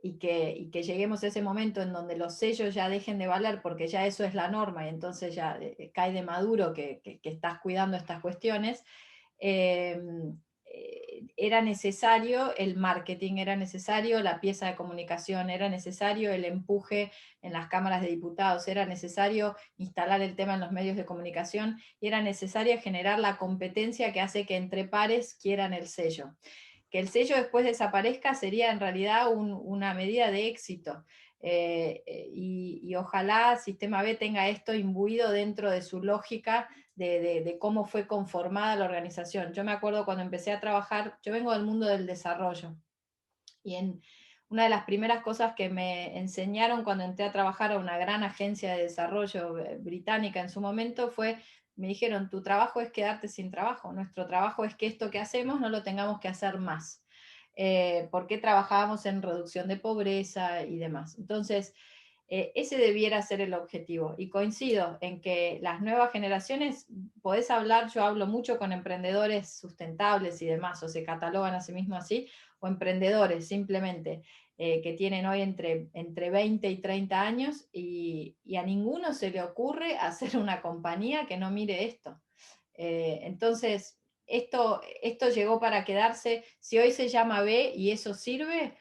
y que lleguemos a ese momento en donde los sellos ya dejen de valer, porque ya eso es la norma, y entonces ya cae de maduro que estás cuidando estas cuestiones, era necesario el marketing, era necesario la pieza de comunicación, era necesario el empuje en las cámaras de diputados, era necesario instalar el tema en los medios de comunicación y era necesaria generar la competencia que hace que entre pares quieran el sello. Que el sello después desaparezca sería en realidad una medida de éxito. Y ojalá Sistema B tenga esto imbuido dentro de su lógica de cómo fue conformada la organización. Yo me acuerdo cuando empecé a trabajar, yo vengo del mundo del desarrollo, y una de las primeras cosas que me enseñaron cuando entré a trabajar a una gran agencia de desarrollo británica en su momento me dijeron, tu trabajo es quedarte sin trabajo, nuestro trabajo es que esto que hacemos no lo tengamos que hacer más, porque trabajábamos en reducción de pobreza y demás. Entonces, ese debiera ser el objetivo. Y coincido en que las nuevas generaciones, podés hablar, yo hablo mucho con emprendedores sustentables y demás, o se catalogan a sí mismos así, o emprendedores simplemente, que tienen hoy entre 20 y 30 años, y a ninguno se le ocurre hacer una compañía que no mire esto. Entonces, esto llegó para quedarse. Si hoy se llama B y eso sirve,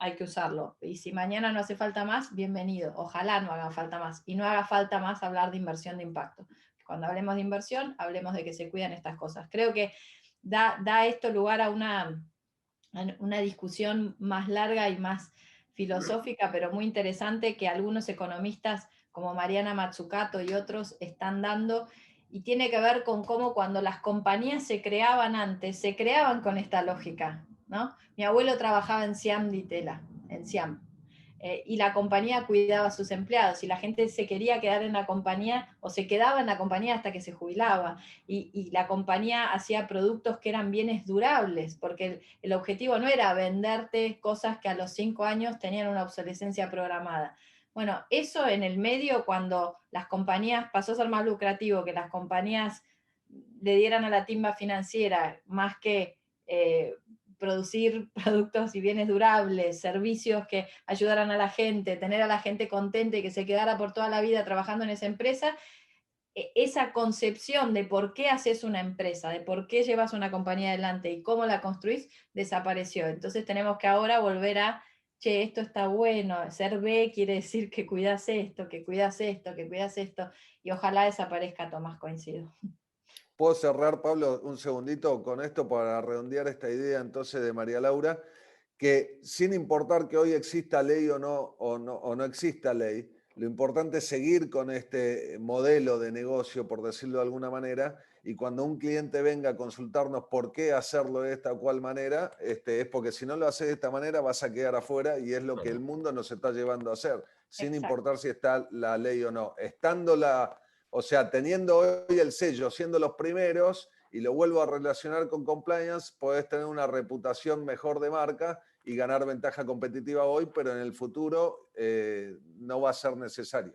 hay que usarlo. Y si mañana no hace falta más, bienvenido. Ojalá no haga falta más. Y no haga falta más hablar de inversión de impacto. Cuando hablemos de inversión, hablemos de que se cuidan estas cosas. Creo que da esto lugar a una discusión más larga y más filosófica, pero muy interesante, que algunos economistas como Mariana Mazzucato y otros están dando, y tiene que ver con cómo cuando las compañías se creaban antes, se creaban con esta lógica, ¿no? Mi abuelo trabajaba en Siam Ditela, en Siam, y la compañía cuidaba a sus empleados, y la gente se quería quedar en la compañía, o se quedaba en la compañía hasta que se jubilaba, y la compañía hacía productos que eran bienes durables, porque el objetivo no era venderte cosas que a los 5 años tenían una obsolescencia programada. Bueno, eso en el medio, cuando las compañías, pasó a ser más lucrativo que las compañías le dieran a la timba financiera más que producir productos y bienes durables, servicios que ayudaran a la gente, tener a la gente contenta y que se quedara por toda la vida trabajando en esa empresa, esa concepción de por qué haces una empresa, de por qué llevas una compañía adelante y cómo la construís, desapareció. Entonces tenemos que ahora volver a, che, esto está bueno, ser B quiere decir que cuidas esto, que cuidas esto, que cuidas esto, y ojalá desaparezca, Tomás, coincido. ¿Puedo cerrar, Pablo, un segundito con esto para redondear esta idea entonces de María Laura? Que sin importar que hoy exista ley o no exista ley, lo importante es seguir con este modelo de negocio, por decirlo de alguna manera, y cuando un cliente venga a consultarnos por qué hacerlo de esta o cual manera, es porque si no lo haces de esta manera vas a quedar afuera, y es lo que el mundo nos está llevando a hacer, sin importar si está la ley o no. O sea, teniendo hoy el sello, siendo los primeros, y lo vuelvo a relacionar con compliance, podés tener una reputación mejor de marca y ganar ventaja competitiva hoy, pero en el futuro no va a ser necesario.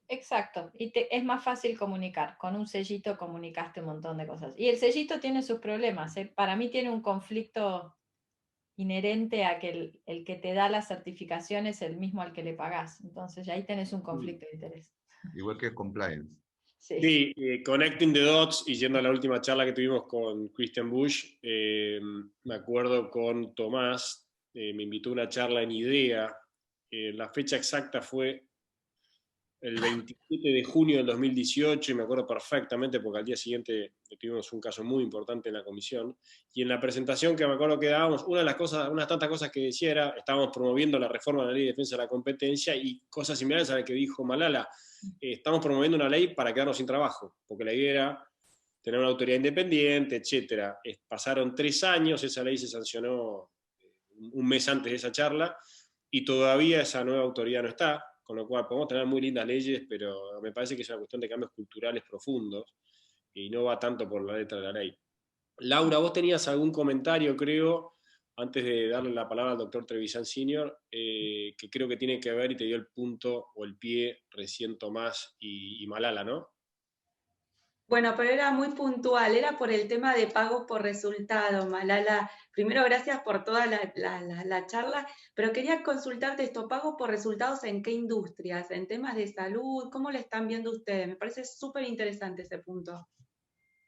Exacto, y es más fácil comunicar. Con un sellito comunicaste un montón de cosas. Y el sellito tiene sus problemas. Para mí tiene un conflicto inherente a que el que te da la certificación es el mismo al que le pagás. Entonces ahí tenés un conflicto de interés. Igual que compliance. Sí, connecting the dots, y yendo a la última charla que tuvimos con Christian Busch, me acuerdo con Tomás, me invitó a una charla en IDEA, la fecha exacta fue el 27 de junio del 2018, y me acuerdo perfectamente porque al día siguiente tuvimos un caso muy importante en la comisión, y en la presentación que me acuerdo que dábamos, unas tantas cosas que decía era, estábamos promoviendo la reforma de la Ley de Defensa de la Competencia, y cosas similares a las que dijo Malala, estamos promoviendo una ley para quedarnos sin trabajo, porque la idea era tener una autoridad independiente, etc. Pasaron 3 años, esa ley se sancionó un mes antes de esa charla, y todavía esa nueva autoridad no está, con lo cual podemos tener muy lindas leyes, pero me parece que es una cuestión de cambios culturales profundos, y no va tanto por la letra de la ley. Laura, vos tenías algún comentario, creo, antes de darle la palabra al doctor Trevisan Senior, que creo que tiene que ver, y te dio el punto o el pie recién Tomás y Malala, ¿no? Bueno, pero era muy puntual, era por el tema de pagos por resultado, Malala. Primero, gracias por toda la charla, pero quería consultarte esto, pagos por resultados en qué industrias, en temas de salud, ¿cómo lo están viendo ustedes? Me parece súper interesante ese punto.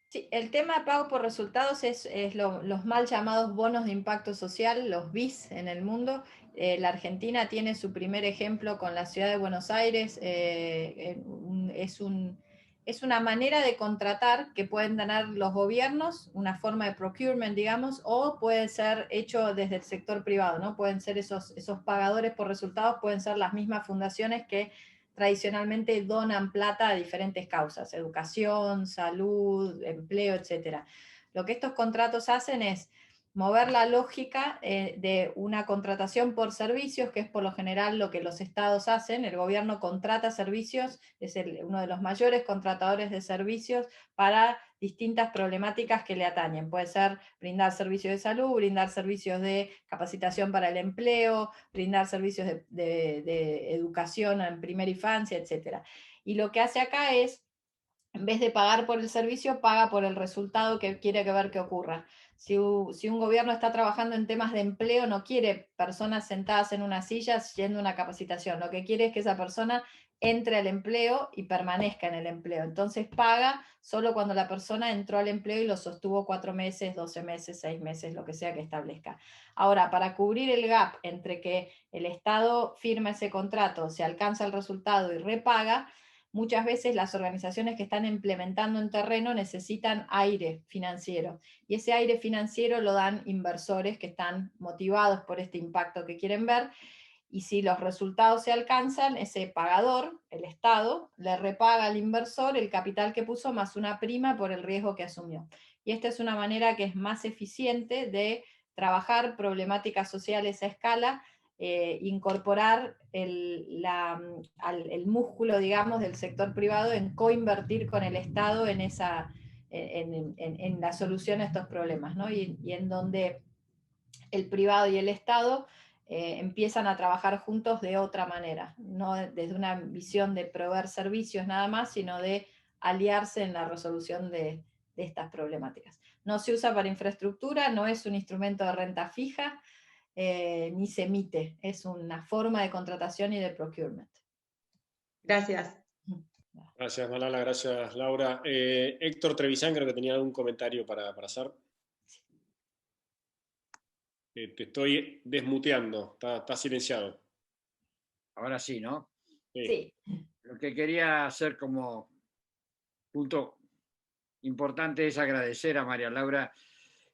Sí, el tema de pago por resultados es los mal llamados bonos de impacto social, los BIS en el mundo. La Argentina tiene su primer ejemplo con la ciudad de Buenos Aires. Es una manera de contratar que pueden tener los gobiernos, una forma de procurement, digamos, o puede ser hecho desde el sector privado, ¿no? Pueden ser esos pagadores por resultados, pueden ser las mismas fundaciones que tradicionalmente donan plata a diferentes causas, educación, salud, empleo, etc. Lo que estos contratos hacen es mover la lógica de una contratación por servicios, que es por lo general lo que los estados hacen. El gobierno contrata servicios, es uno de los mayores contratadores de servicios para distintas problemáticas que le atañen. Puede ser brindar servicios de salud, brindar servicios de capacitación para el empleo, brindar servicios de educación en primera infancia, etc. Y lo que hace acá es, en vez de pagar por el servicio, paga por el resultado que quiere ver que ocurra. Si un gobierno está trabajando en temas de empleo, no quiere personas sentadas en una silla yendo a una capacitación. Lo que quiere es que esa persona entre al empleo y permanezca en el empleo. Entonces paga solo cuando la persona entró al empleo y lo sostuvo 4 meses, 12 meses, 6 meses, lo que sea que establezca. Ahora, para cubrir el gap entre que el Estado firma ese contrato, se alcanza el resultado y repaga, muchas veces las organizaciones que están implementando en terreno necesitan aire financiero, y ese aire financiero lo dan inversores que están motivados por este impacto que quieren ver, y si los resultados se alcanzan, ese pagador, el Estado, le repaga al inversor el capital que puso más una prima por el riesgo que asumió. Y esta es una manera que es más eficiente de trabajar problemáticas sociales a escala, incorporar el músculo, digamos, del sector privado en coinvertir con el Estado en la solución a estos problemas, ¿no? Y en donde el privado y el Estado empiezan a trabajar juntos de otra manera, no desde una visión de proveer servicios nada más, sino de aliarse en la resolución de estas problemáticas. No se usa para infraestructura, no es un instrumento de renta fija, ni se emite, es una forma de contratación y de procurement. Gracias. Gracias, Malala, gracias, Laura. Héctor Trevisan creo que tenía algún comentario para hacer. Te estoy desmuteando, está silenciado. Ahora sí, ¿no? Sí. Lo que quería hacer como punto importante es agradecer a María Laura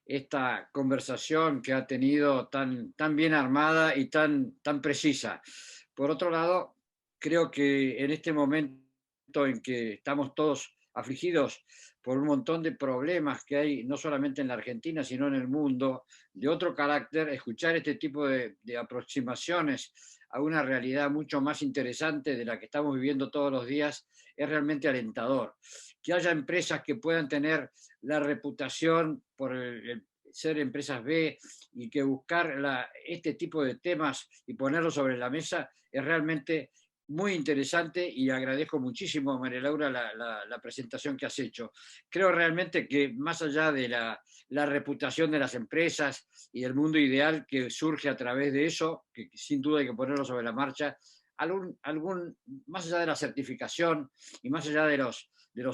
esta conversación que ha tenido tan bien armada y tan precisa. Por otro lado, creo que en este momento en que estamos todos afligidos por un montón de problemas que hay, no solamente en la Argentina, sino en el mundo, de otro carácter, escuchar este tipo de aproximaciones a una realidad mucho más interesante de la que estamos viviendo todos los días es realmente alentador. Que haya empresas que puedan tener la reputación por ser empresas B y que buscar este tipo de temas y ponerlos sobre la mesa es realmente muy interesante y agradezco muchísimo, María Laura, la presentación que has hecho. Creo realmente que más allá de la reputación de las empresas y del mundo ideal que surge a través de eso, que sin duda hay que ponerlo sobre la marcha, más allá de la certificación y más allá de los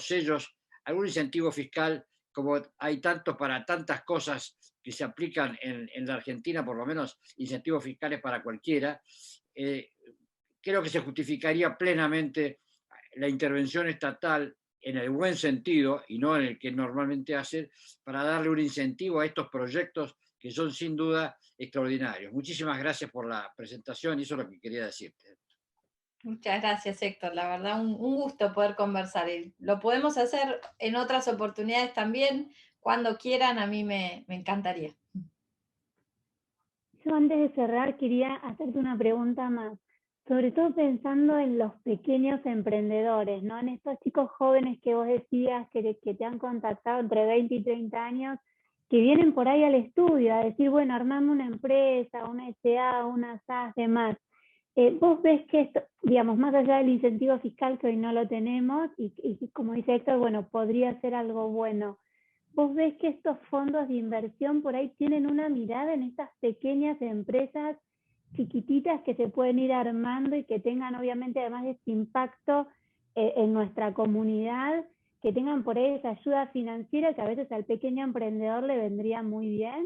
sellos, algún incentivo fiscal, como hay tantos para tantas cosas que se aplican en la Argentina, por lo menos incentivos fiscales para cualquiera, creo que se justificaría plenamente la intervención estatal en el buen sentido y no en el que normalmente hace, para darle un incentivo a estos proyectos que son sin duda extraordinarios. Muchísimas gracias por la presentación y eso es lo que quería decirte. Muchas gracias, Héctor. La verdad, un gusto poder conversar. Y lo podemos hacer en otras oportunidades también, cuando quieran, a mí me encantaría. Yo antes de cerrar quería hacerte una pregunta más, sobre todo pensando en los pequeños emprendedores, ¿no? En estos chicos jóvenes que vos decías que te han contactado entre 20 y 30 años, que vienen por ahí al estudio a decir, bueno, armame una empresa, una SA, una SAS, demás. Vos ves que esto, digamos, más allá del incentivo fiscal que hoy no lo tenemos, y como dice Héctor, bueno, podría ser algo bueno. ¿Vos ves que estos fondos de inversión por ahí tienen una mirada en estas pequeñas empresas chiquititas que se pueden ir armando y que tengan obviamente además de este impacto en nuestra comunidad, que tengan por ahí esa ayuda financiera que a veces al pequeño emprendedor le vendría muy bien?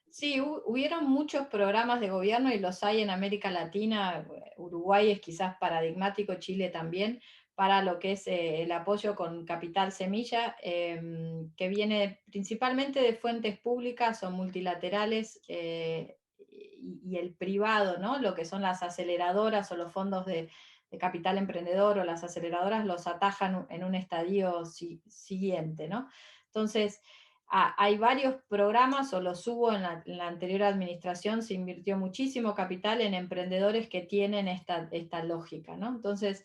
Sí, hubieron muchos programas de gobierno y los hay en América Latina. Uruguay es quizás paradigmático, Chile también, para lo que es el apoyo con Capital Semilla, que viene principalmente de fuentes públicas o multilaterales, y el privado, ¿no? Lo que son las aceleradoras o los fondos de capital emprendedor o las aceleradoras los atajan en un estadio siguiente, ¿no? Entonces, hay varios programas, o los hubo en la anterior administración, se invirtió muchísimo capital en emprendedores que tienen esta lógica, ¿no? Entonces,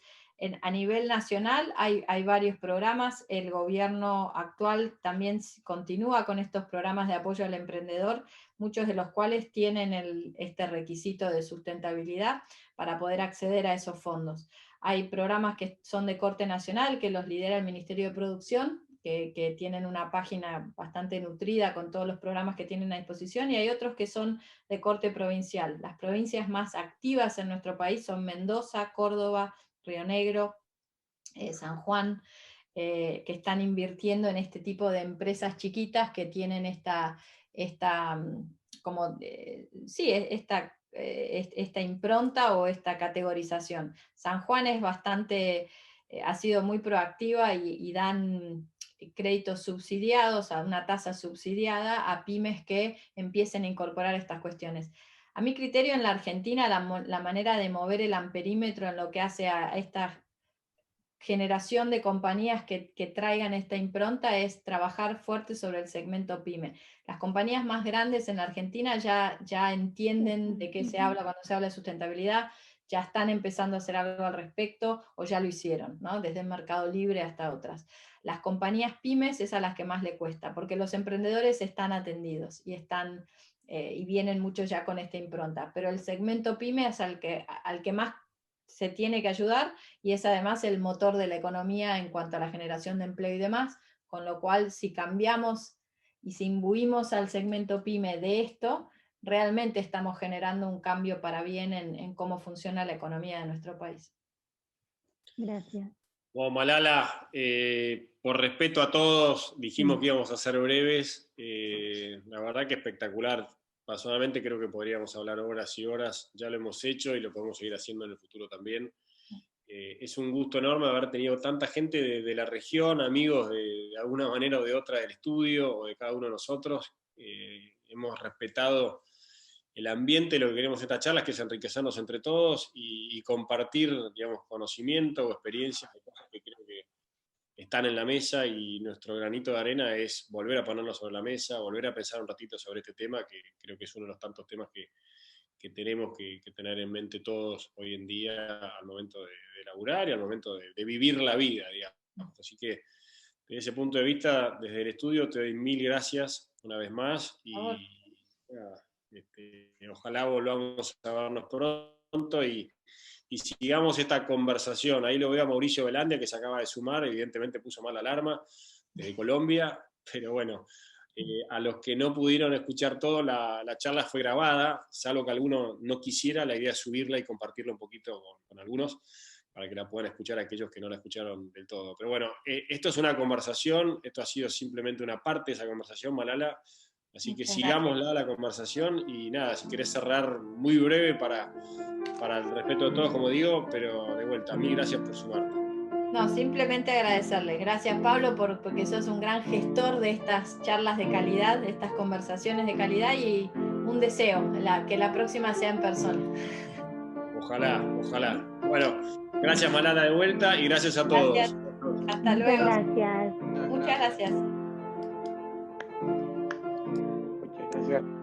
a nivel nacional hay varios programas, el gobierno actual también continúa con estos programas de apoyo al emprendedor, muchos de los cuales tienen este requisito de sustentabilidad para poder acceder a esos fondos. Hay programas que son de corte nacional, que los lidera el Ministerio de Producción, que tienen una página bastante nutrida con todos los programas que tienen a disposición, y hay otros que son de corte provincial. Las provincias más activas en nuestro país son Mendoza, Córdoba, Río Negro, San Juan, que están invirtiendo en este tipo de empresas chiquitas que tienen esta impronta o esta categorización. San Juan es bastante, ha sido muy proactiva y dan créditos subsidiados a una tasa subsidiada a pymes que empiecen a incorporar estas cuestiones. A mi criterio, en la Argentina, la manera de mover el amperímetro en lo que hace a esta generación de compañías que traigan esta impronta es trabajar fuerte sobre el segmento pyme. Las compañías más grandes en la Argentina ya entienden de qué se habla cuando se habla de sustentabilidad, ya están empezando a hacer algo al respecto o ya lo hicieron, ¿no? Desde el Mercado Libre hasta otras. Las compañías pymes es a las que más le cuesta, porque los emprendedores están atendidos y y vienen muchos ya con esta impronta, pero el segmento pyme es al que más se tiene que ayudar, y es además el motor de la economía en cuanto a la generación de empleo y demás, con lo cual si cambiamos y si imbuimos al segmento pyme de esto, realmente estamos generando un cambio para bien en cómo funciona la economía de nuestro país. Gracias. Bueno, Malala, por respeto a todos, dijimos que íbamos a ser breves. La verdad que espectacular. Personalmente creo que podríamos hablar horas y horas. Ya lo hemos hecho y lo podemos seguir haciendo en el futuro también. Es un gusto enorme haber tenido tanta gente de la región, amigos de alguna manera o de otra del estudio o de cada uno de nosotros. Hemos respetado el ambiente, lo que queremos en estas charlas, que es enriquecernos entre todos y compartir, digamos, conocimiento o experiencias de cosas que creo que están en la mesa, y nuestro granito de arena es volver a ponernos sobre la mesa, volver a pensar un ratito sobre este tema, que creo que es uno de los tantos temas que tenemos que tener en mente todos hoy en día al momento de laburar y al momento de vivir la vida, digamos. Así que desde ese punto de vista, desde el estudio te doy 1000 gracias una vez más y ojalá volvamos a vernos pronto y sigamos esta conversación. Ahí lo veo a Mauricio Velandia, que se acaba de sumar, evidentemente puso mal la alarma, desde Colombia, pero bueno, a los que no pudieron escuchar todo, la charla fue grabada, salvo que alguno no quisiera, la idea es subirla y compartirla un poquito con algunos, para que la puedan escuchar aquellos que no la escucharon del todo. Pero bueno, esto es una conversación, esto ha sido simplemente una parte de esa conversación, Malala, así que sigamos la conversación y nada, si querés cerrar muy breve para el respeto de todos, como digo, pero de vuelta, 1000 gracias por sumarte. No, simplemente agradecerle. Gracias, Pablo, porque sos un gran gestor de estas charlas de calidad, de estas conversaciones de calidad, y un deseo, que la próxima sea en persona. Ojalá, ojalá. Bueno, gracias, Malala, de vuelta, y gracias a todos. Gracias. Hasta luego. Gracias. Muchas gracias. Muchas gracias.